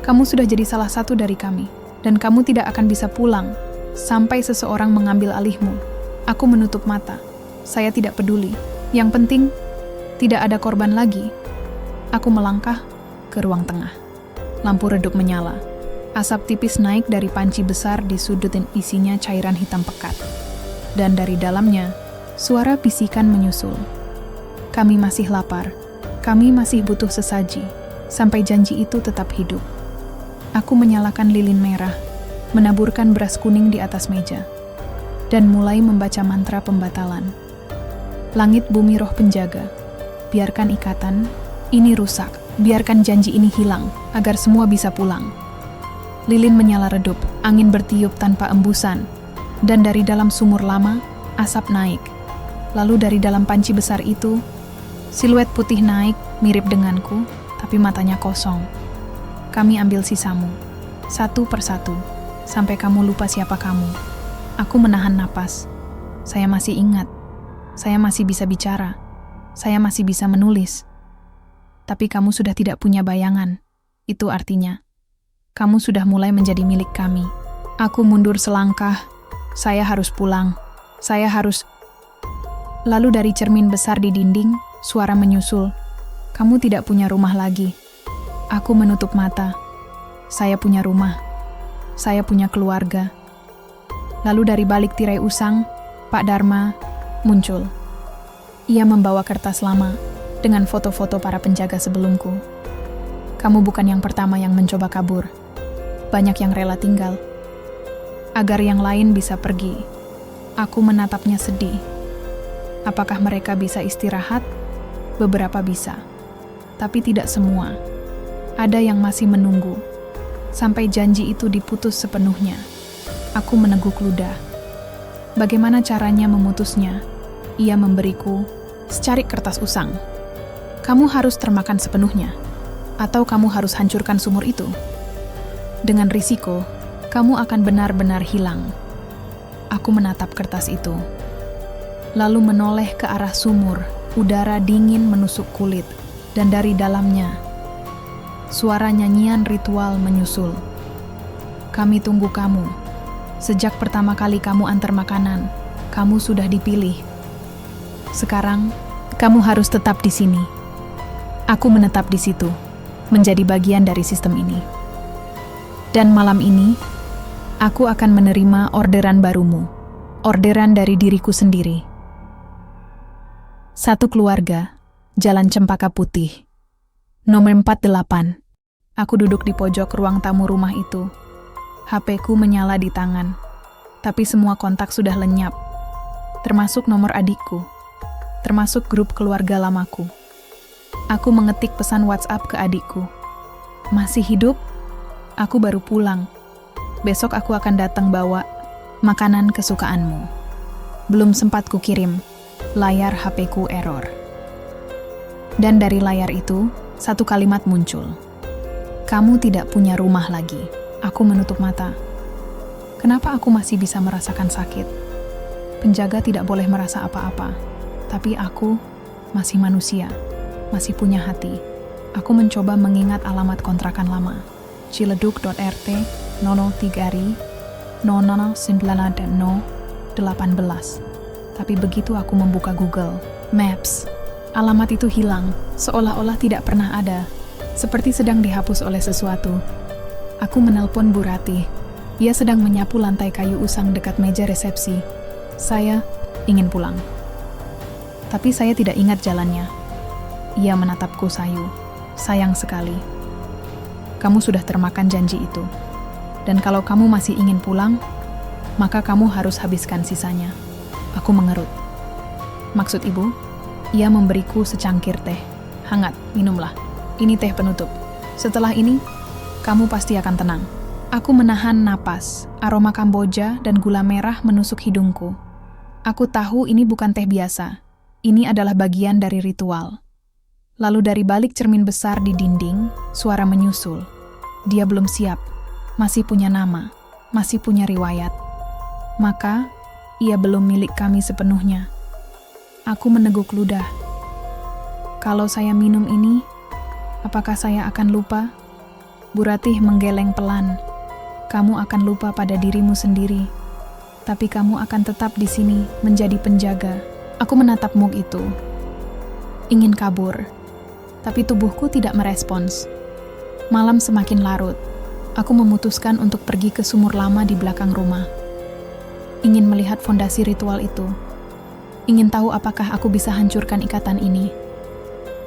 Speaker 2: kamu sudah jadi salah satu dari kami, dan kamu tidak akan bisa pulang sampai seseorang mengambil alihmu. Aku menutup mata. Saya tidak peduli. Yang penting, tidak ada korban lagi. Aku melangkah ke ruang tengah. Lampu redup menyala. Asap tipis naik dari panci besar di sudut dan isinya cairan hitam pekat. Dan dari dalamnya, suara bisikan menyusul. Kami masih lapar. Kami masih butuh sesaji. Sampai janji itu tetap hidup. Aku menyalakan lilin merah, menaburkan beras kuning di atas meja, dan mulai membaca mantra pembatalan. Langit bumi roh penjaga, biarkan ikatan ini rusak, biarkan janji ini hilang, agar semua bisa pulang. Lilin menyala redup, angin bertiup tanpa embusan, dan dari dalam sumur lama, asap naik. Lalu dari dalam panci besar itu, siluet putih naik, mirip denganku, tapi matanya kosong. Kami ambil sisamu, satu persatu, sampai kamu lupa siapa kamu. Aku menahan napas. Saya masih ingat. Saya masih bisa bicara. Saya masih bisa menulis. Tapi kamu sudah tidak punya bayangan. Itu artinya, kamu sudah mulai menjadi milik kami. Aku mundur selangkah. Saya harus pulang. Saya harus... Lalu dari cermin besar di dinding, suara menyusul. Kamu tidak punya rumah lagi. Aku menutup mata. Saya punya rumah. Saya punya keluarga. Lalu dari balik tirai usang, Pak Dharma muncul. Ia membawa kertas lama dengan foto-foto para penjaga sebelumku. Kamu bukan yang pertama yang mencoba kabur. Banyak yang rela tinggal. Agar yang lain bisa pergi. Aku menatapnya sedih. Apakah mereka bisa istirahat? Beberapa bisa, tapi tidak semua. Ada yang masih menunggu, sampai janji itu diputus sepenuhnya. Aku meneguk ludah. Bagaimana caranya memutusnya? Ia memberiku secarik kertas usang. Kamu harus termakan sepenuhnya, atau kamu harus hancurkan sumur itu. Dengan risiko, kamu akan benar-benar hilang. Aku menatap kertas itu, lalu menoleh ke arah sumur. Udara dingin menusuk kulit, dan dari dalamnya, suara nyanyian ritual menyusul. Kami tunggu kamu. Sejak pertama kali kamu antar makanan, kamu sudah dipilih. Sekarang, kamu harus tetap di sini. Aku menetap di situ, menjadi bagian dari sistem ini. Dan malam ini, aku akan menerima orderan barumu, orderan dari diriku sendiri. Satu keluarga, Jalan Cempaka Putih, nomor 48. Aku duduk di pojok ruang tamu rumah itu. HP-ku menyala di tangan, tapi semua kontak sudah lenyap, termasuk nomor adikku, termasuk grup keluarga lamaku. Aku mengetik pesan WhatsApp ke adikku. Masih hidup? Aku baru pulang. Besok aku akan datang bawa makanan kesukaanmu. Belum sempat kukirim, layar HP-ku error. Dan dari layar itu, satu kalimat muncul. Kamu tidak punya rumah lagi. Aku menutup mata. Kenapa aku masih bisa merasakan sakit? Penjaga tidak boleh merasa apa-apa. Tapi aku masih manusia, masih punya hati. Aku mencoba mengingat alamat kontrakan lama. Ciledug.rt 003RI 0091018. Tapi begitu aku membuka Google Maps, alamat itu hilang, seolah-olah tidak pernah ada, seperti sedang dihapus oleh sesuatu. Aku menelpon Bu Ratih. Ia sedang menyapu lantai kayu usang dekat meja resepsi. Saya ingin pulang. Tapi saya tidak ingat jalannya. Ia menatapku sayu. Sayang sekali. Kamu sudah termakan janji itu. Dan kalau kamu masih ingin pulang, maka kamu harus habiskan sisanya. Aku mengerut. Maksud ibu? Ia memberiku secangkir teh. Hangat, minumlah. Ini teh penutup. Setelah ini, kamu pasti akan tenang. Aku menahan napas. Aroma Kamboja dan gula merah menusuk hidungku. Aku tahu ini bukan teh biasa. Ini adalah bagian dari ritual. Lalu dari balik cermin besar di dinding, suara menyusul. Dia belum siap, masih punya nama, masih punya riwayat. Maka, ia belum milik kami sepenuhnya. Aku meneguk ludah. Kalau saya minum ini, apakah saya akan lupa? Bu Ratih menggeleng pelan. Kamu akan lupa pada dirimu sendiri. Tapi kamu akan tetap di sini menjadi penjaga. Aku menatap mug itu. Ingin kabur. Tapi tubuhku tidak merespons. Malam semakin larut. Aku memutuskan untuk pergi ke sumur lama di belakang rumah. Ingin melihat fondasi ritual itu. Ingin tahu apakah aku bisa hancurkan ikatan ini.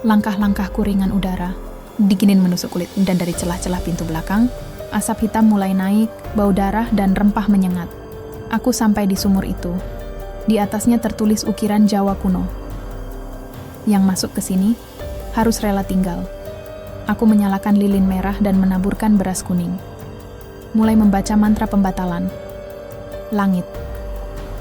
Speaker 2: Langkah-langkahku ringan udara. Dingin menusuk kulit dan dari celah-celah pintu belakang, asap hitam mulai naik, bau darah dan rempah menyengat. Aku sampai di sumur itu. Di atasnya tertulis ukiran Jawa kuno. Yang masuk ke sini harus rela tinggal. Aku menyalakan lilin merah dan menaburkan beras kuning. Mulai membaca mantra pembatalan. Langit,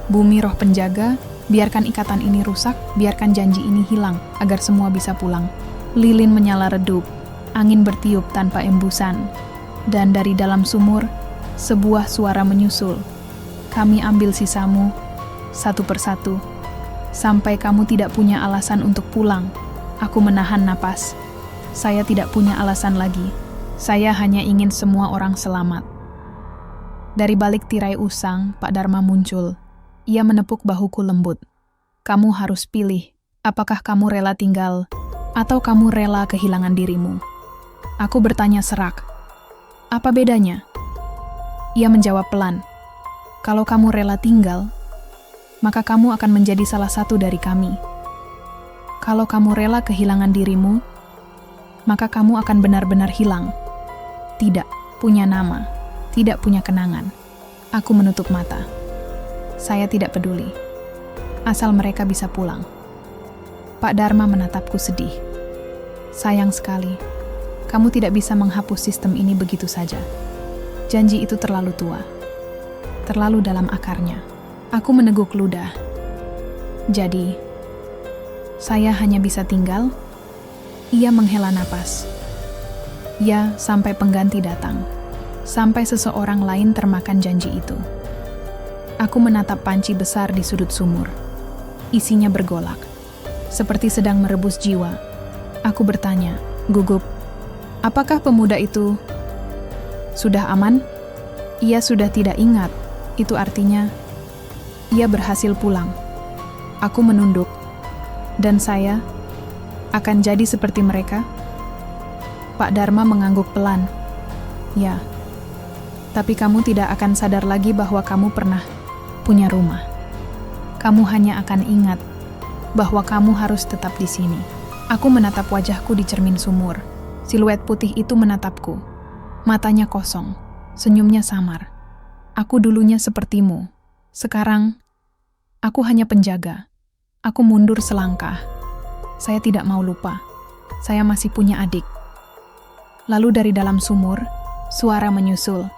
Speaker 2: bumi roh penjaga, biarkan ikatan ini rusak, biarkan janji ini hilang, agar semua bisa pulang. Lilin menyala redup, angin bertiup tanpa embusan. Dan dari dalam sumur, sebuah suara menyusul. Kami ambil sisamu, satu persatu. Sampai kamu tidak punya alasan untuk pulang. Aku menahan napas. Saya tidak punya alasan lagi. Saya hanya ingin semua orang selamat. Dari balik tirai usang, Pak Dharma muncul. Ia menepuk bahuku lembut. Kamu harus pilih, apakah kamu rela tinggal, atau kamu rela kehilangan dirimu. Aku bertanya serak. Apa bedanya? Ia menjawab pelan. Kalau kamu rela tinggal, maka kamu akan menjadi salah satu dari kami. Kalau kamu rela kehilangan dirimu, maka kamu akan benar-benar hilang. Tidak punya nama, tidak punya kenangan. Aku menutup mata. Saya tidak peduli. Asal mereka bisa pulang. Pak Dharma menatapku sedih. Sayang sekali, kamu tidak bisa menghapus sistem ini begitu saja. Janji itu terlalu tua. Terlalu dalam akarnya. Aku meneguk ludah. Jadi, saya hanya bisa tinggal. Ia menghela napas. Ya, sampai pengganti datang. Sampai seseorang lain termakan janji itu. Aku menatap panci besar di sudut sumur. Isinya bergolak. Seperti sedang merebus jiwa. Aku bertanya, gugup, apakah pemuda itu sudah aman? Ia sudah tidak ingat. Itu artinya ia berhasil pulang. Aku menunduk. Dan saya akan jadi seperti mereka? Pak Dharma mengangguk pelan. Ya, tapi kamu tidak akan sadar lagi bahwa kamu pernah punya rumah. Kamu hanya akan ingat bahwa kamu harus tetap di sini. Aku menatap wajahku di cermin sumur. Siluet putih itu menatapku. Matanya kosong, senyumnya samar. Aku dulunya sepertimu. Sekarang, aku hanya penjaga. Aku mundur selangkah. Saya tidak mau lupa. Saya masih punya adik. Lalu dari dalam sumur, suara menyusul.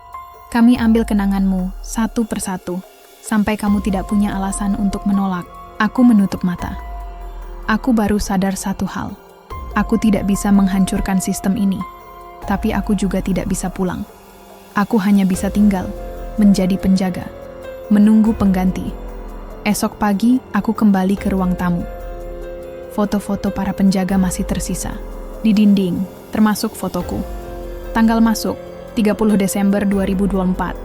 Speaker 2: Kami ambil kenanganmu satu persatu, sampai kamu tidak punya alasan untuk menolak. Aku menutup mata. Aku baru sadar satu hal. Aku tidak bisa menghancurkan sistem ini. Tapi aku juga tidak bisa pulang. Aku hanya bisa tinggal, menjadi penjaga, menunggu pengganti. Esok pagi, aku kembali ke ruang tamu. Foto-foto para penjaga masih tersisa. Di dinding, termasuk fotoku. Tanggal masuk, 30 Desember 2024.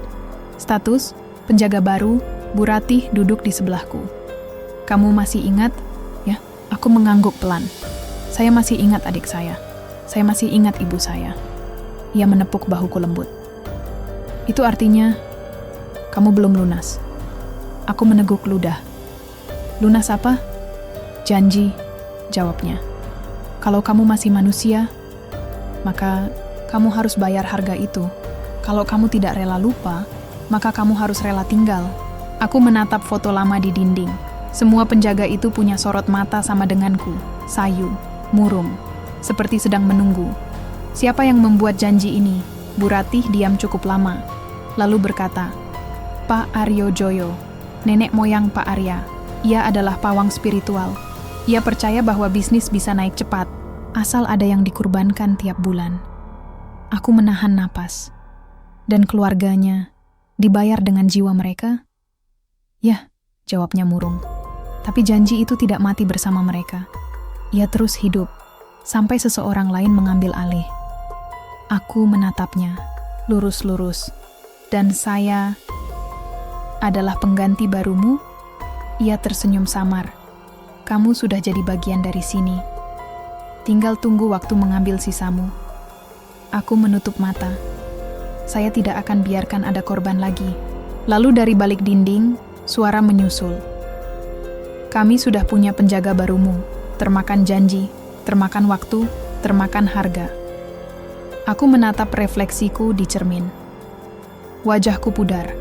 Speaker 2: Status, penjaga baru, Bu Ratih duduk di sebelahku. Kamu masih ingat? Ya, aku mengangguk pelan. Saya masih ingat adik saya. Saya masih ingat ibu saya. Ia menepuk bahuku lembut. Itu artinya, kamu belum lunas. Aku meneguk ludah. Lunas apa? Janji, jawabnya. Kalau kamu masih manusia, maka kamu harus bayar harga itu. Kalau kamu tidak rela lupa, maka kamu harus rela tinggal. Aku menatap foto lama di dinding. Semua penjaga itu punya sorot mata sama denganku. Sayu, murung, seperti sedang menunggu. Siapa yang membuat janji ini? Bu Ratih diam cukup lama, lalu berkata, Pak Aryo Joyo, nenek moyang Pak Arya. Ia adalah pawang spiritual. Ia percaya bahwa bisnis bisa naik cepat, asal ada yang dikurbankan tiap bulan. Aku menahan napas. Dan keluarganya dibayar dengan jiwa mereka? Ya, jawabnya murung. Tapi janji itu tidak mati bersama mereka. Ia terus hidup, sampai seseorang lain mengambil alih. Aku menatapnya, lurus-lurus. Dan saya adalah pengganti barumu? Ia tersenyum samar. Kamu sudah jadi bagian dari sini. Tinggal tunggu waktu mengambil sisamu. Aku menutup mata. Saya tidak akan biarkan ada korban lagi. Lalu dari balik dinding, suara menyusul. Kami sudah punya penjaga barumu. Termakan janji, termakan waktu, termakan harga. Aku menatap refleksiku di cermin. Wajahku pudar.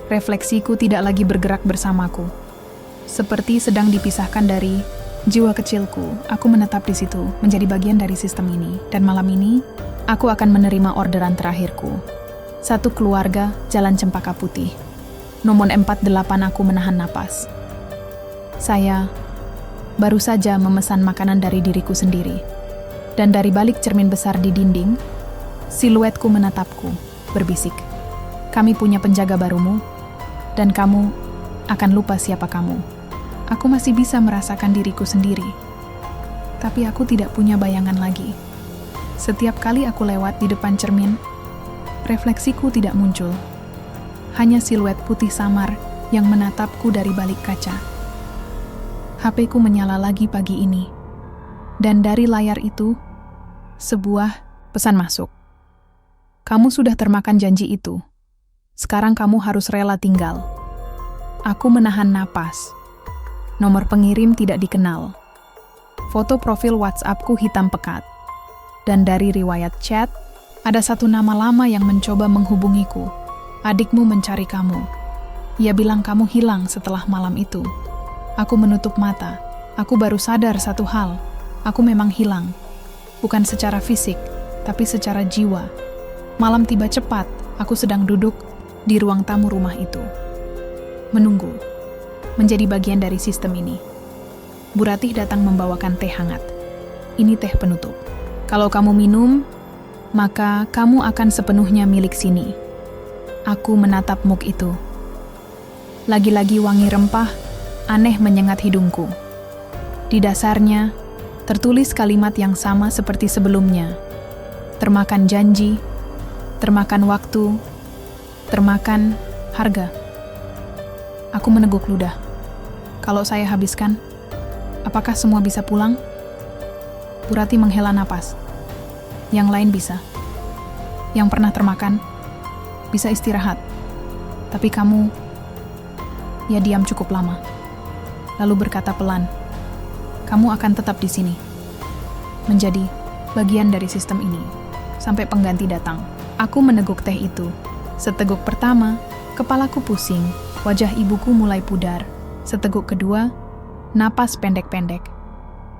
Speaker 2: Refleksiku tidak lagi bergerak bersamaku. Seperti sedang dipisahkan dari jiwa kecilku. Aku menetap di situ, menjadi bagian dari sistem ini. Dan malam ini, aku akan menerima orderan terakhirku. Satu keluarga, Jalan Cempaka Putih. Nomor 48 aku menahan napas. Saya baru saja memesan makanan dari diriku sendiri. Dan dari balik cermin besar di dinding, siluetku menatapku, berbisik. Kami punya penjaga barumu, dan kamu akan lupa siapa kamu. Aku masih bisa merasakan diriku sendiri. Tapi aku tidak punya bayangan lagi. Setiap kali aku lewat di depan cermin, refleksiku tidak muncul. Hanya siluet putih samar yang menatapku dari balik kaca. HP-ku menyala lagi pagi ini. Dan dari layar itu, sebuah pesan masuk. Kamu sudah termakan janji itu. Sekarang kamu harus rela tinggal. Aku menahan napas. Nomor pengirim tidak dikenal. Foto profil WhatsApp-ku hitam pekat. Dan dari riwayat chat, ada satu nama lama yang mencoba menghubungiku. Adikmu mencari kamu. Ia bilang kamu hilang setelah malam itu. Aku menutup mata. Aku baru sadar satu hal. Aku memang hilang. Bukan secara fisik, tapi secara jiwa. Malam tiba cepat. Aku sedang duduk di ruang tamu rumah itu. Menunggu. Menjadi bagian dari sistem ini. Bu Ratih datang membawakan teh hangat. Ini teh penutup. Kalau kamu minum, maka kamu akan sepenuhnya milik sini. Aku menatap mug itu. Lagi-lagi wangi rempah, aneh menyengat hidungku. Di dasarnya, tertulis kalimat yang sama seperti sebelumnya. Termakan janji, termakan waktu, termakan harga. Aku meneguk ludah. Kalau saya habiskan, apakah semua bisa pulang? Bu Ratih menghela napas. Yang lain bisa. Yang pernah termakan, bisa istirahat. Tapi kamu... Ia diam cukup lama, lalu berkata pelan, kamu akan tetap di sini, menjadi bagian dari sistem ini, sampai pengganti datang. Aku meneguk teh itu. Seteguk pertama, kepalaku pusing, wajah ibuku mulai pudar. Seteguk kedua, napas pendek-pendek.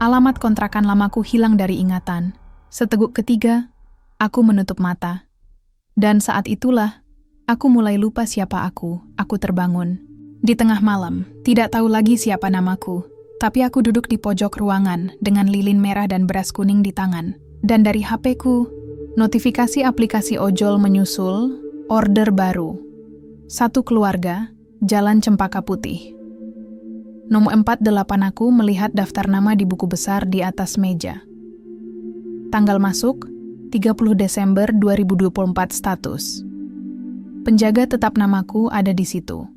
Speaker 2: Alamat kontrakan lamaku hilang dari ingatan. Seteguk ketiga, aku menutup mata. Dan saat itulah, aku mulai lupa siapa aku terbangun. Di tengah malam, tidak tahu lagi siapa namaku, tapi aku duduk di pojok ruangan dengan lilin merah dan beras kuning di tangan. Dan dari HP-ku, notifikasi aplikasi ojol menyusul, order baru. 1 keluarga, Jalan Cempaka Putih. Nomor 48 aku melihat daftar nama di buku besar di atas meja. Tanggal masuk, 30 Desember 2024 status. Penjaga tetap namaku ada di situ.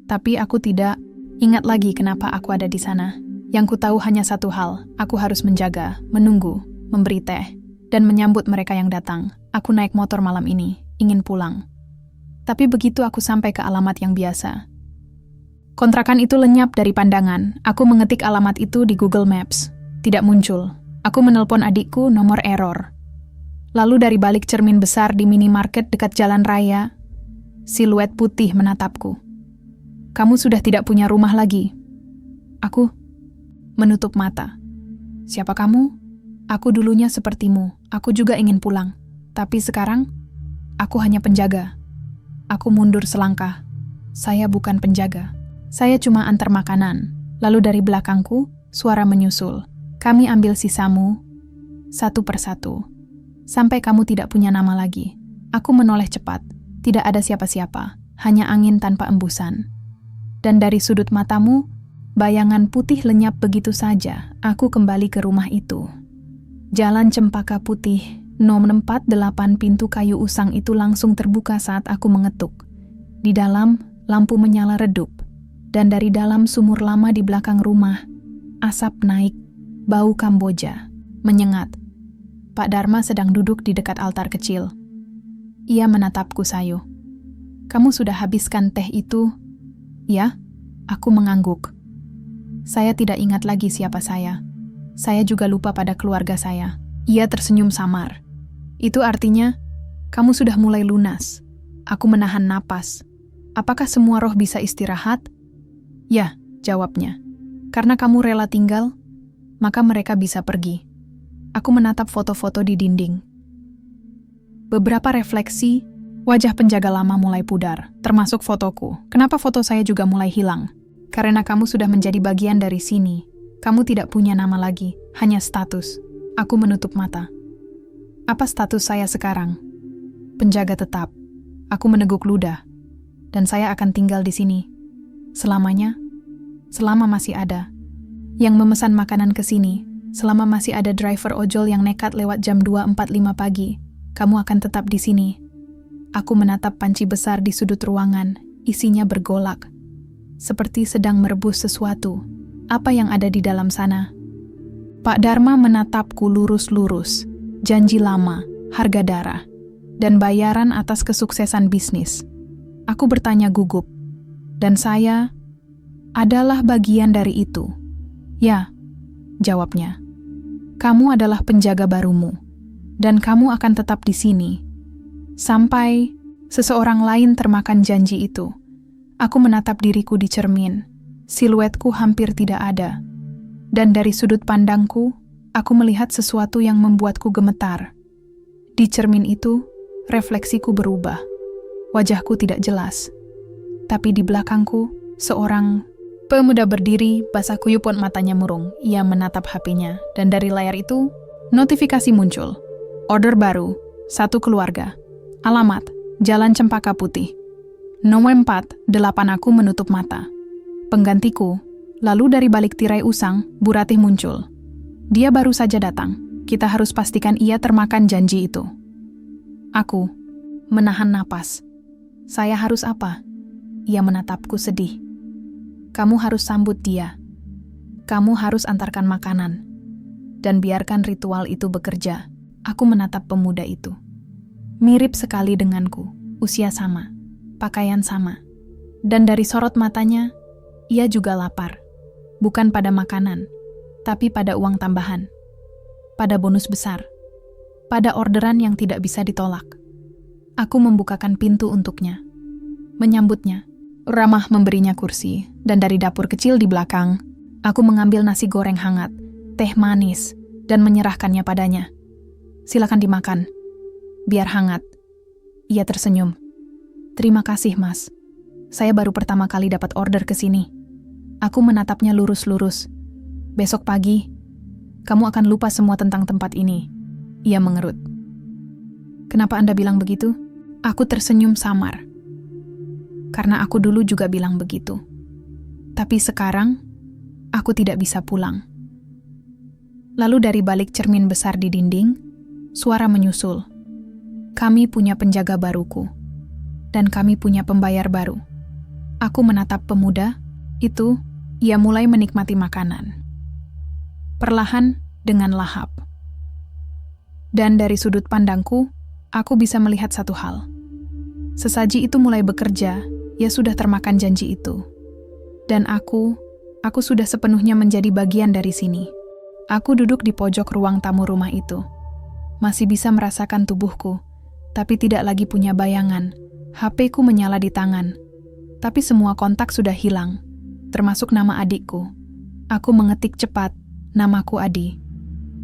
Speaker 2: Tapi aku tidak ingat lagi kenapa aku ada di sana. Yang ku tahu hanya satu hal, aku harus menjaga, menunggu, memberi teh, dan menyambut mereka yang datang. Aku naik motor malam ini, ingin pulang. Tapi begitu aku sampai ke alamat yang biasa. Kontrakan itu lenyap dari pandangan. Aku mengetik alamat itu di Google Maps. Tidak muncul. Aku menelpon adikku, nomor error. Lalu dari balik cermin besar di minimarket dekat jalan raya, siluet putih menatapku. Kamu sudah tidak punya rumah lagi. Aku menutup mata. Siapa kamu? Aku dulunya sepertimu. Aku juga ingin pulang. Tapi sekarang, aku hanya penjaga. Aku mundur selangkah. Saya bukan penjaga. Saya cuma antar makanan. Lalu dari belakangku, suara menyusul. Kami ambil sisamu, satu persatu. Sampai kamu tidak punya nama lagi. Aku menoleh cepat. Tidak ada siapa-siapa. Hanya angin tanpa embusan. Dan dari sudut matamu, bayangan putih lenyap begitu saja. Aku kembali ke rumah itu. Jalan Cempaka Putih, nomor 48 pintu kayu usang itu langsung terbuka saat aku mengetuk. Di dalam, lampu menyala redup. Dan dari dalam sumur lama di belakang rumah, asap naik, bau Kamboja, menyengat. Pak Dharma sedang duduk di dekat altar kecil. Ia menatapku sayu. Kamu sudah habiskan teh itu? Ya, aku mengangguk. Saya tidak ingat lagi siapa saya. Saya juga lupa pada keluarga saya. Ia tersenyum samar. Itu artinya, kamu sudah mulai lunas. Aku menahan napas. Apakah semua roh bisa istirahat? Ya, jawabnya. Karena kamu rela tinggal, maka mereka bisa pergi. Aku menatap foto-foto di dinding. Beberapa refleksi, wajah penjaga lama mulai pudar, termasuk fotoku. Kenapa foto saya juga mulai hilang? Karena kamu sudah menjadi bagian dari sini. Kamu tidak punya nama lagi, hanya status. Aku menutup mata. Apa status saya sekarang? Penjaga tetap. Aku meneguk ludah. Dan saya akan tinggal di sini. Selamanya. Selama masih ada. Yang memesan makanan ke sini. Selama masih ada driver ojol yang nekat lewat jam 2.45 pagi. Kamu akan tetap di sini. Aku menatap panci besar di sudut ruangan, isinya bergolak. Seperti sedang merebus sesuatu. Apa yang ada di dalam sana? Pak Dharma menatapku lurus-lurus. Janji lama, harga darah, dan bayaran atas kesuksesan bisnis. Aku bertanya gugup. Dan saya adalah bagian dari itu. Ya, jawabnya. Kamu adalah penjaga barumu. Dan kamu akan tetap di sini. Sampai seseorang lain termakan janji itu. Aku menatap diriku di cermin. Siluetku hampir tidak ada. Dan dari sudut pandangku, aku melihat sesuatu yang membuatku gemetar. Di cermin itu, refleksiku berubah. Wajahku tidak jelas. Tapi di belakangku, seorang pemuda berdiri, basah kuyup matanya murung. Ia menatap HP-nya, dan dari layar itu, notifikasi muncul. Order baru, 1 keluarga. Alamat, Jalan Cempaka Putih. Nomor 4, 8. Aku menutup mata. Penggantiku, lalu dari balik tirai usang, Bu Ratih muncul. Dia baru saja datang. Kita harus pastikan ia termakan janji itu. Aku menahan napas. Saya harus apa? Ia menatapku sedih. Kamu harus sambut dia. Kamu harus antarkan makanan. Dan biarkan ritual itu bekerja. Aku menatap pemuda itu. Mirip sekali denganku, usia sama, pakaian sama. Dan dari sorot matanya, ia juga lapar. Bukan pada makanan, tapi pada uang tambahan. Pada bonus besar. Pada orderan yang tidak bisa ditolak. Aku membukakan pintu untuknya. Menyambutnya. Ramah memberinya kursi, dan dari dapur kecil di belakang, aku mengambil nasi goreng hangat, teh manis, dan menyerahkannya padanya. Silakan dimakan. Biar hangat. Ia tersenyum. Terima kasih, Mas. Saya baru pertama kali dapat order ke sini. Aku menatapnya lurus-lurus. Besok pagi, kamu akan lupa semua tentang tempat ini. Ia mengerut. Kenapa Anda bilang begitu? Aku tersenyum samar. Karena aku dulu juga bilang begitu. Tapi sekarang, aku tidak bisa pulang. Lalu dari balik cermin besar di dinding, suara menyusul. Kami punya penjaga baruku. Dan kami punya pembayar baru. Aku menatap pemuda, itu, ia mulai menikmati makanan. Perlahan, dengan lahap. Dan dari sudut pandangku, aku bisa melihat satu hal. Sesaji itu mulai bekerja, ia sudah termakan janji itu. Dan aku sudah sepenuhnya menjadi bagian dari sini. Aku duduk di pojok ruang tamu rumah itu. Masih bisa merasakan tubuhku, tapi tidak lagi punya bayangan. HP-ku menyala di tangan. Tapi semua kontak sudah hilang, termasuk nama adikku. Aku mengetik cepat, namaku Adi.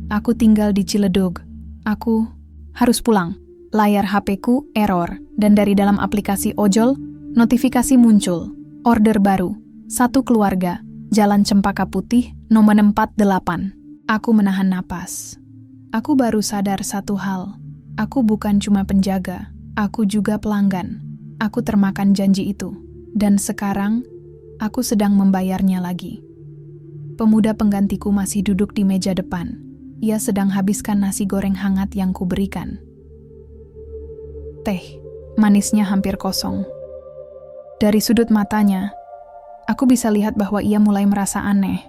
Speaker 2: Aku tinggal di Ciledug. Aku harus pulang. Layar HP-ku error, dan dari dalam aplikasi ojol, notifikasi muncul. Order baru, 1 keluarga, Jalan Cempaka Putih, nomor 48. Aku menahan napas. Aku baru sadar satu hal. Aku bukan cuma penjaga, aku juga pelanggan. Aku termakan janji itu. Dan sekarang, aku sedang membayarnya lagi. Pemuda penggantiku masih duduk di meja depan. Ia sedang habiskan nasi goreng hangat yang kuberikan. Teh, manisnya hampir kosong. Dari sudut matanya, aku bisa lihat bahwa ia mulai merasa aneh.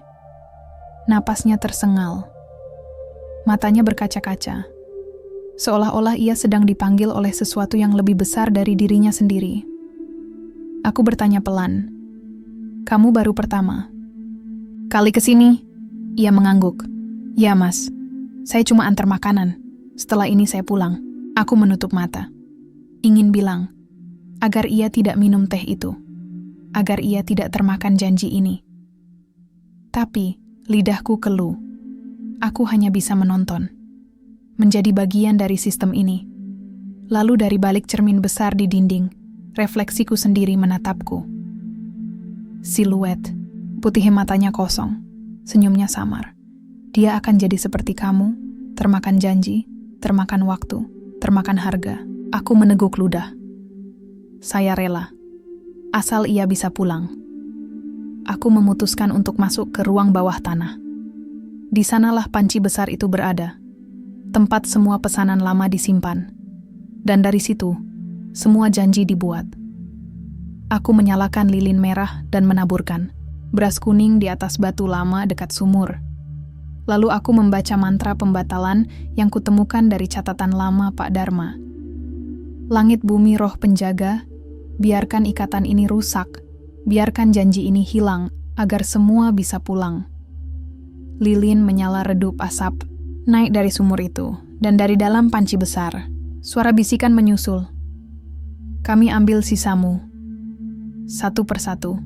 Speaker 2: Napasnya tersengal. Matanya berkaca-kaca. Seolah-olah ia sedang dipanggil oleh sesuatu yang lebih besar dari dirinya sendiri. Aku bertanya pelan. Kamu baru pertama kali kesini? Ia mengangguk. Ya, Mas. Saya cuma antar makanan. Setelah ini saya pulang. Aku menutup mata. Ingin bilang, agar ia tidak minum teh itu. Agar ia tidak termakan janji ini. Tapi, lidahku keluh. Aku hanya bisa menonton. Menjadi bagian dari sistem ini. Lalu dari balik cermin besar di dinding, refleksiku sendiri menatapku. Siluet, putih matanya kosong, senyumnya samar. Dia akan jadi seperti kamu, termakan janji, termakan waktu, termakan harga. Aku meneguk ludah. Saya rela, asal ia bisa pulang. Aku memutuskan untuk masuk ke ruang bawah tanah. Di sanalah panci besar itu berada, tempat semua pesanan lama disimpan. Dan dari situ, semua janji dibuat. Aku menyalakan lilin merah dan menaburkan beras kuning di atas batu lama dekat sumur. Lalu aku membaca mantra pembatalan yang kutemukan dari catatan lama Pak Dharma. Langit bumi roh penjaga, biarkan ikatan ini rusak, biarkan janji ini hilang agar semua bisa pulang. Lilin menyala redup asap, naik dari sumur itu, dan dari dalam panci besar, suara bisikan menyusul. Kami ambil sisamu. satu persatu.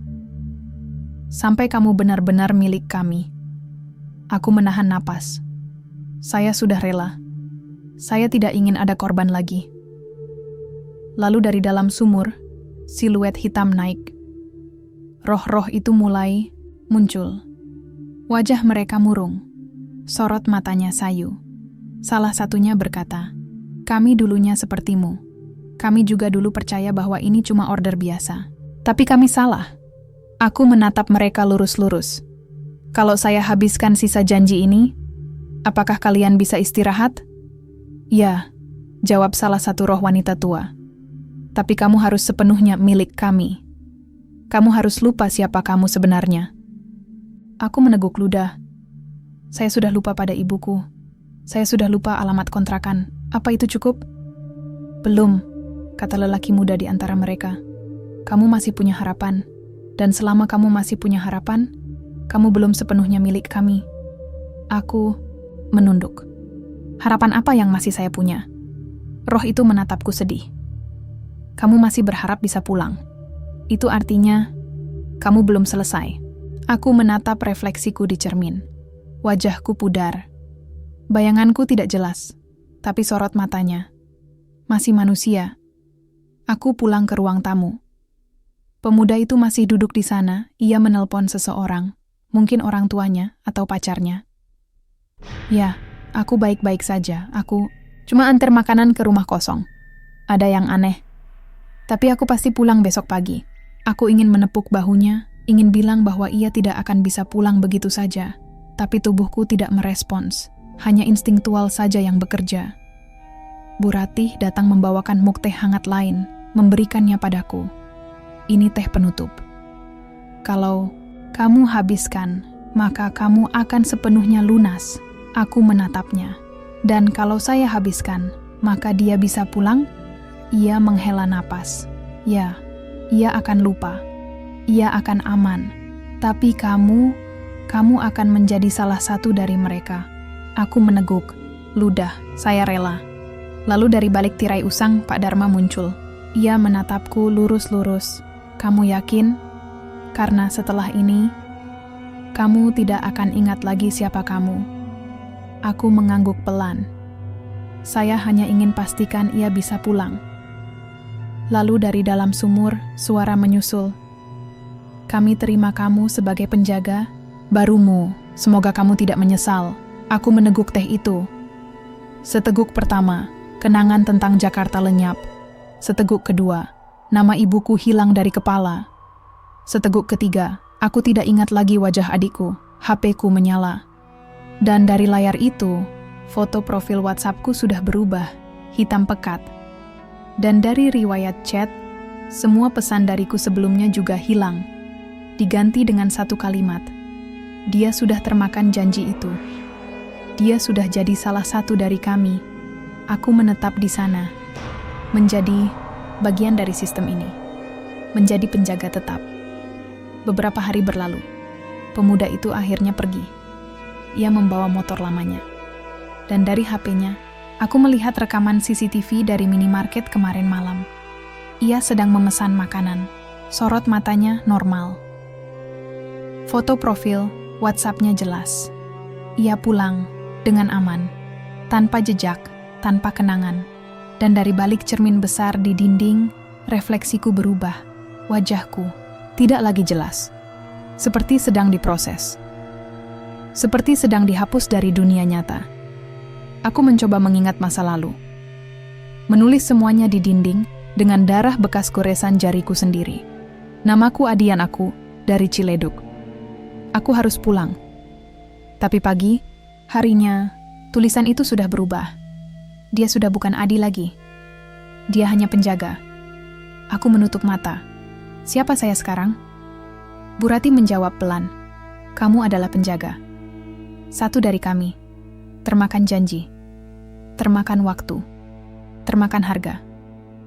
Speaker 2: Sampai kamu benar-benar milik kami. Aku menahan napas. Saya sudah rela. Saya tidak ingin ada korban lagi. Lalu dari dalam sumur, siluet hitam naik. Roh-roh itu mulai muncul. Wajah mereka murung. Sorot matanya sayu. Salah satunya berkata, "Kami dulunya sepertimu. Kami juga dulu percaya bahwa ini cuma order biasa. Tapi kami salah." Aku menatap mereka lurus-lurus. "Kalau saya habiskan sisa janji ini, apakah kalian bisa istirahat?" "Ya," jawab salah satu roh wanita tua. "Tapi kamu harus sepenuhnya milik kami. Kamu harus lupa siapa kamu sebenarnya." Aku meneguk ludah. Saya sudah lupa pada ibuku. Saya sudah lupa alamat kontrakan. Apa itu cukup? "Belum," kata lelaki muda di antara mereka. "Kamu masih punya harapan. Dan selama kamu masih punya harapan, kamu belum sepenuhnya milik kami." Aku menunduk. Harapan apa yang masih saya punya? Roh itu menatapku sedih. "Kamu masih berharap bisa pulang. Itu artinya, kamu belum selesai." Aku menatap refleksiku di cermin. Wajahku pudar. Bayanganku tidak jelas, tapi sorot matanya. Masih manusia. Aku pulang ke ruang tamu. Pemuda itu masih duduk di sana, ia menelpon seseorang, mungkin orang tuanya atau pacarnya. "Ya, aku baik-baik saja, aku cuma antar makanan ke rumah kosong. Ada yang aneh. Tapi aku pasti pulang besok pagi." Aku ingin menepuk bahunya, ingin bilang bahwa ia tidak akan bisa pulang begitu saja. Tapi tubuhku tidak merespons, hanya instingtual saja yang bekerja. Bu Ratih datang membawakan muk teh hangat lain, memberikannya padaku. "Ini teh penutup. Kalau kamu habiskan, maka kamu akan sepenuhnya lunas." Aku menatapnya. "Dan kalau saya habiskan, maka dia bisa pulang?" Ia menghela napas. "Ya, ia akan lupa. Ia akan aman. Tapi kamu akan menjadi salah satu dari mereka." Aku meneguk. "Ludah, saya rela." Lalu dari balik tirai usang, Pak Dharma muncul. Ia menatapku lurus-lurus. "Kamu yakin? Karena setelah ini, kamu tidak akan ingat lagi siapa kamu." Aku mengangguk pelan. Saya hanya ingin pastikan ia bisa pulang. Lalu dari dalam sumur, suara menyusul. "Kami terima kamu sebagai penjaga barumu. Semoga kamu tidak menyesal." Aku meneguk teh itu. Seteguk pertama, kenangan tentang Jakarta lenyap. Seteguk kedua, nama ibuku hilang dari kepala. Seteguk ketiga, aku tidak ingat lagi wajah adikku. HP-ku menyala. Dan dari layar itu, foto profil WhatsApp-ku sudah berubah, hitam pekat. Dan dari riwayat chat, semua pesan dariku sebelumnya juga hilang. Diganti dengan satu kalimat. Dia sudah termakan janji itu. Dia sudah jadi salah satu dari kami. Aku menetap di sana, menjadi bagian dari sistem ini, menjadi penjaga tetap. Beberapa hari berlalu, pemuda itu akhirnya pergi. Ia membawa motor lamanya. Dan dari HP-nya, aku melihat rekaman CCTV dari minimarket kemarin malam. Ia sedang memesan makanan. Sorot matanya normal. Foto profil, WhatsApp-nya jelas. Ia pulang dengan aman, tanpa jejak, tanpa kenangan. Dan dari balik cermin besar di dinding, refleksiku berubah. Wajahku tidak lagi jelas. Seperti sedang diproses. Seperti sedang dihapus dari dunia nyata. Aku mencoba mengingat masa lalu. Menulis semuanya di dinding dengan darah bekas goresan jariku sendiri. Namaku Adian aku, dari Ciledug. Aku harus pulang. Tapi pagi, harinya, tulisan itu sudah berubah. Dia sudah bukan Adi lagi. Dia hanya penjaga. Aku menutup mata. Siapa saya sekarang? Bu Ratih menjawab pelan. "Kamu adalah penjaga. Satu dari kami. Termakan janji. Termakan waktu. Termakan harga."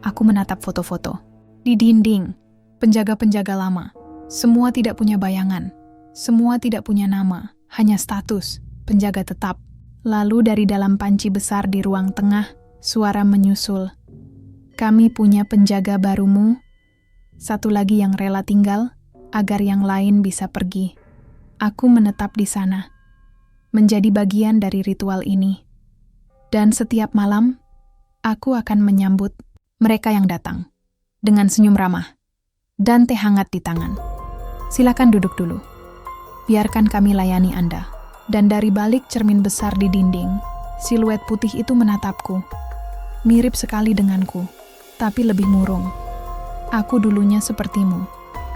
Speaker 2: Aku menatap foto-foto. Di dinding, penjaga-penjaga lama. Semua tidak punya bayangan. Semua tidak punya nama. Hanya status, penjaga tetap. Lalu dari dalam panci besar di ruang tengah, suara menyusul. "Kami punya penjaga barumu. Satu lagi yang rela tinggal, agar yang lain bisa pergi. Aku menetap di sana, menjadi bagian dari ritual ini. Dan setiap malam, aku akan menyambut mereka yang datang, dengan senyum ramah, dan teh hangat di tangan. Silakan duduk dulu. Biarkan kami layani Anda. Dan dari balik cermin besar di dinding, siluet putih itu menatapku. Mirip sekali denganku, tapi lebih murung. Aku dulunya sepertimu.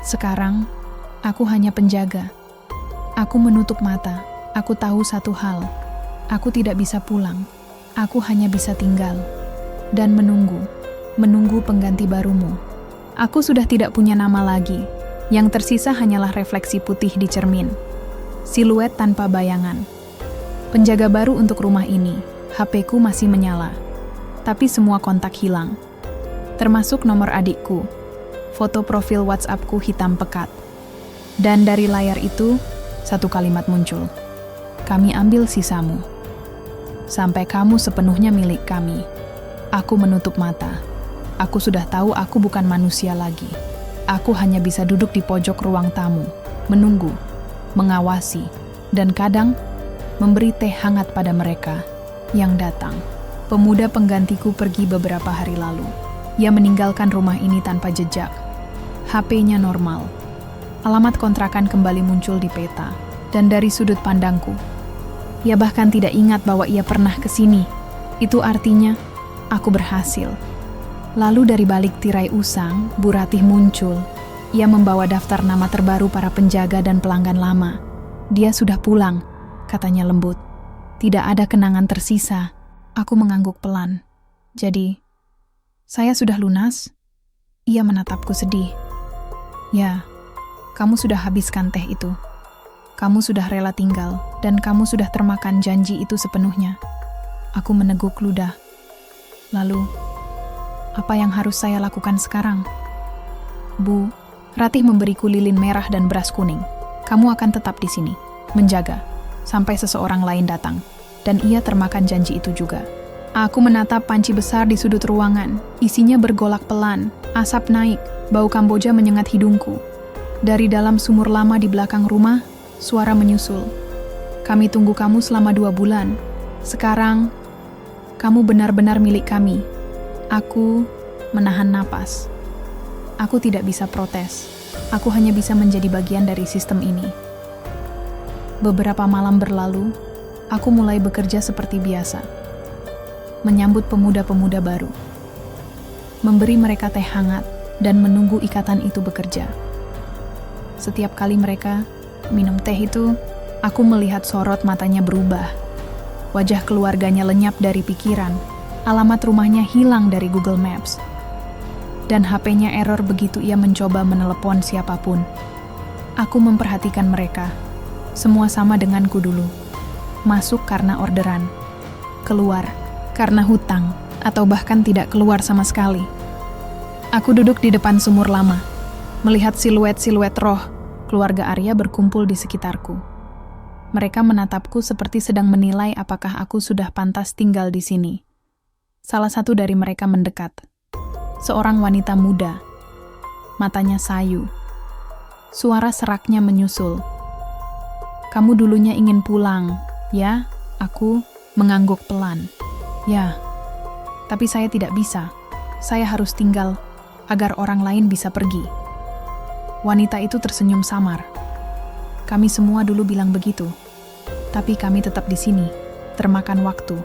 Speaker 2: Sekarang, aku hanya penjaga. Aku menutup mata. Aku tahu satu hal. Aku tidak bisa pulang. Aku hanya bisa tinggal. Dan menunggu pengganti barumu. Aku sudah tidak punya nama lagi. Yang tersisa hanyalah refleksi putih di cermin. Siluet tanpa bayangan. Penjaga baru untuk rumah ini. HP-ku masih menyala. Tapi semua kontak hilang. Termasuk nomor adikku. Foto profil WhatsApp-ku hitam pekat. Dan dari layar itu, satu kalimat muncul. Kami ambil sisamu. Sampai kamu sepenuhnya milik kami. Aku menutup mata. Aku sudah tahu aku bukan manusia lagi. Aku hanya bisa duduk di pojok ruang tamu, menunggu, mengawasi, dan kadang memberi teh hangat pada mereka yang datang. Pemuda penggantiku pergi beberapa hari lalu. Ia meninggalkan rumah ini tanpa jejak. HP-nya normal. Alamat kontrakan kembali muncul di peta. Dan dari sudut pandangku, ia bahkan tidak ingat bahwa ia pernah ke sini. Itu artinya, aku berhasil. Lalu dari balik tirai usang, Bu Ratih muncul. Ia membawa daftar nama terbaru para penjaga dan pelanggan lama. Dia sudah pulang, katanya lembut. Tidak ada kenangan tersisa. Aku mengangguk pelan. Jadi, saya sudah lunas? Ia menatapku sedih. Ya, kamu sudah habiskan teh itu. Kamu sudah rela tinggal, dan kamu sudah termakan janji itu sepenuhnya. Aku meneguk ludah. Lalu, apa yang harus saya lakukan sekarang? Bu, Ratih memberiku lilin merah dan beras kuning. Kamu akan tetap di sini, menjaga, sampai seseorang lain datang. Dan ia termakan janji itu juga. Aku menatap panci besar di sudut ruangan. Isinya bergolak pelan, asap naik, bau Kamboja menyengat hidungku. Dari dalam sumur lama di belakang rumah, suara menyusul. Kami tunggu kamu selama 2 bulan. Sekarang, kamu benar-benar milik kami. Aku menahan napas. Aku tidak bisa protes. Aku hanya bisa menjadi bagian dari sistem ini. Beberapa malam berlalu, aku mulai bekerja seperti biasa. Menyambut pemuda-pemuda baru. Memberi mereka teh hangat dan menunggu ikatan itu bekerja. Setiap kali mereka minum teh itu, aku melihat sorot matanya berubah. Wajah keluarganya lenyap dari pikiran. Alamat rumahnya hilang dari Google Maps. Dan HP-nya error begitu ia mencoba menelepon siapapun. Aku memperhatikan mereka. Semua sama denganku dulu. Masuk karena orderan. Keluar karena hutang, atau bahkan tidak keluar sama sekali. Aku duduk di depan sumur lama, melihat siluet-siluet roh keluarga Arya berkumpul di sekitarku. Mereka menatapku seperti sedang menilai apakah aku sudah pantas tinggal di sini. Salah satu dari mereka mendekat. Seorang wanita muda. Matanya sayu. Suara seraknya menyusul. Kamu dulunya ingin pulang, ya? Aku mengangguk pelan. Ya, tapi saya tidak bisa. Saya harus tinggal agar orang lain bisa pergi. Wanita itu tersenyum samar. Kami semua dulu bilang begitu. Tapi kami tetap di sini, termakan waktu,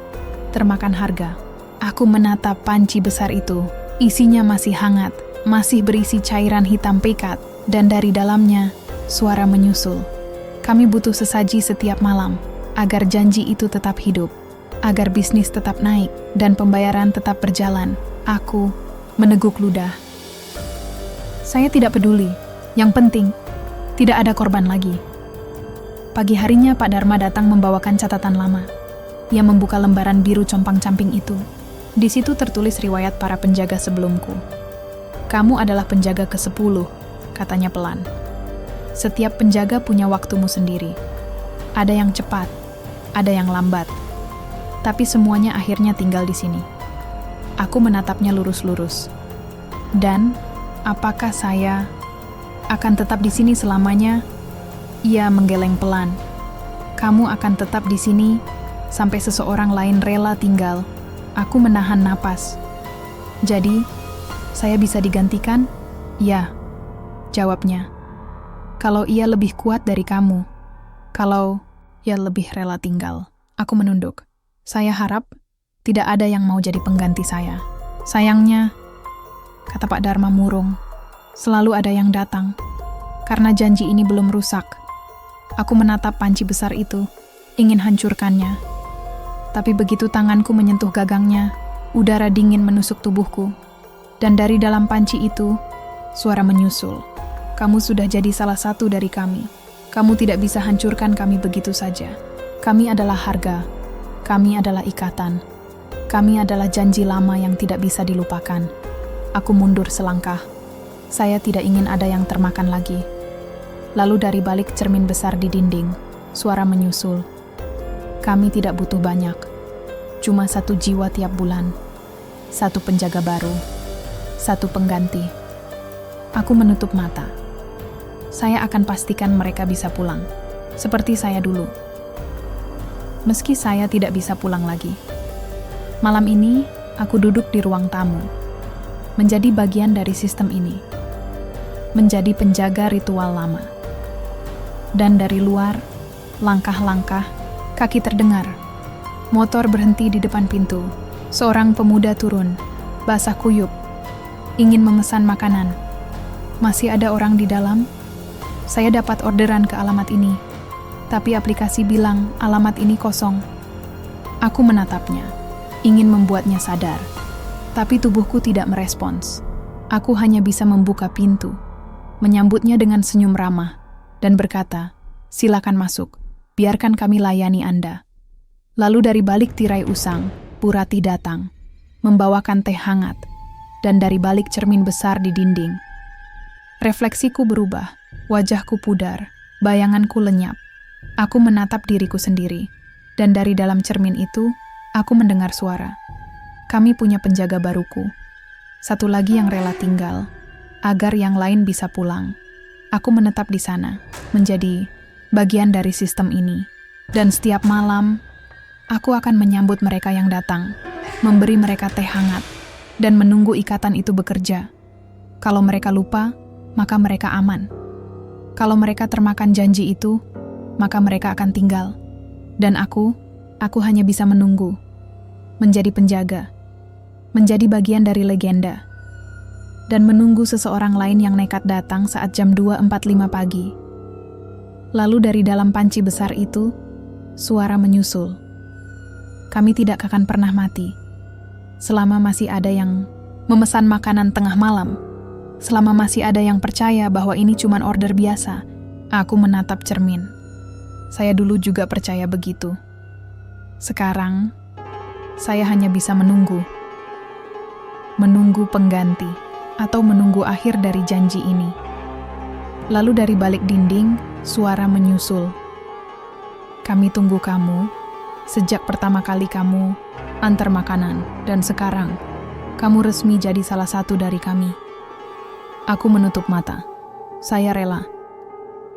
Speaker 2: termakan harga. Aku menatap panci besar itu. Isinya masih hangat, masih berisi cairan hitam pekat, dan dari dalamnya, suara menyusul. Kami butuh sesaji setiap malam, agar janji itu tetap hidup, agar bisnis tetap naik, dan pembayaran tetap berjalan. Aku meneguk ludah. Saya tidak peduli. Yang penting, tidak ada korban lagi. Pagi harinya Pak Dharma datang membawakan catatan lama. Ia membuka lembaran biru compang-camping itu. Di situ tertulis riwayat para penjaga sebelumku. Kamu adalah penjaga ke-10, katanya pelan. Setiap penjaga punya waktumu sendiri. Ada yang cepat, ada yang lambat. Tapi semuanya akhirnya tinggal di sini. Aku menatapnya lurus-lurus. Dan apakah saya akan tetap di sini selamanya? Ia menggeleng pelan. Kamu akan tetap di sini sampai seseorang lain rela tinggal. Aku menahan napas. Jadi, saya bisa digantikan? Ya, jawabnya. Kalau ia lebih kuat dari kamu. Kalau ia lebih rela tinggal. Aku menunduk. Saya harap tidak ada yang mau jadi pengganti saya. Sayangnya, kata Pak Dharma murung, selalu ada yang datang. Karena janji ini belum rusak. Aku menatap panci besar itu, ingin hancurkannya. Tapi begitu tanganku menyentuh gagangnya, udara dingin menusuk tubuhku. Dan dari dalam panci itu, suara menyusul. Kamu sudah jadi salah satu dari kami. Kamu tidak bisa hancurkan kami begitu saja. Kami adalah harga. Kami adalah ikatan. Kami adalah janji lama yang tidak bisa dilupakan. Aku mundur selangkah. Saya tidak ingin ada yang termakan lagi. Lalu dari balik cermin besar di dinding, suara menyusul. Kami tidak butuh banyak. Cuma satu jiwa tiap bulan. Satu penjaga baru. Satu pengganti. Aku menutup mata. Saya akan pastikan mereka bisa pulang. Seperti saya dulu. Meski saya tidak bisa pulang lagi. Malam ini, aku duduk di ruang tamu. Menjadi bagian dari sistem ini. Menjadi penjaga ritual lama. Dan dari luar, langkah-langkah, kaki terdengar. Motor berhenti di depan pintu. Seorang pemuda turun, basah kuyup. Ingin memesan makanan. Masih ada orang di dalam? Saya dapat orderan ke alamat ini. Tapi aplikasi bilang alamat ini kosong. Aku menatapnya. Ingin membuatnya sadar. Tapi tubuhku tidak merespons. Aku hanya bisa membuka pintu, menyambutnya dengan senyum ramah, dan berkata, "Silakan masuk, biarkan kami layani Anda." Lalu dari balik tirai usang, Bu Rati datang, membawakan teh hangat, dan dari balik cermin besar di dinding. Refleksiku berubah, wajahku pudar, bayanganku lenyap. Aku menatap diriku sendiri, dan dari dalam cermin itu, aku mendengar suara. Kami punya penjaga baruku. Satu lagi yang rela tinggal, agar yang lain bisa pulang. Aku menetap di sana, menjadi bagian dari sistem ini. Dan setiap malam, aku akan menyambut mereka yang datang, memberi mereka teh hangat, dan menunggu ikatan itu bekerja. Kalau mereka lupa, maka mereka aman. Kalau mereka termakan janji itu, maka mereka akan tinggal. Dan aku hanya bisa menunggu. Menjadi penjaga. Menjadi bagian dari legenda. Dan menunggu seseorang lain yang nekat datang saat jam 2.45 pagi. Lalu dari dalam panci besar itu, suara menyusul. Kami tidak akan pernah mati. Selama masih ada yang memesan makanan tengah malam. Selama masih ada yang percaya bahwa ini cuma order biasa. Aku menatap cermin. Saya dulu juga percaya begitu. Sekarang, saya hanya bisa menunggu. Menunggu pengganti, atau menunggu akhir dari janji ini. Lalu dari balik dinding, suara menyusul. Kami tunggu kamu, sejak pertama kali kamu antar makanan, dan sekarang, kamu resmi jadi salah satu dari kami. Aku menutup mata. Saya rela.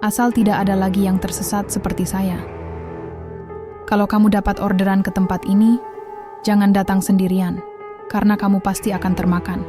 Speaker 2: Asal tidak ada lagi yang tersesat seperti saya. Kalau kamu dapat orderan ke tempat ini, jangan datang sendirian, karena kamu pasti akan termakan.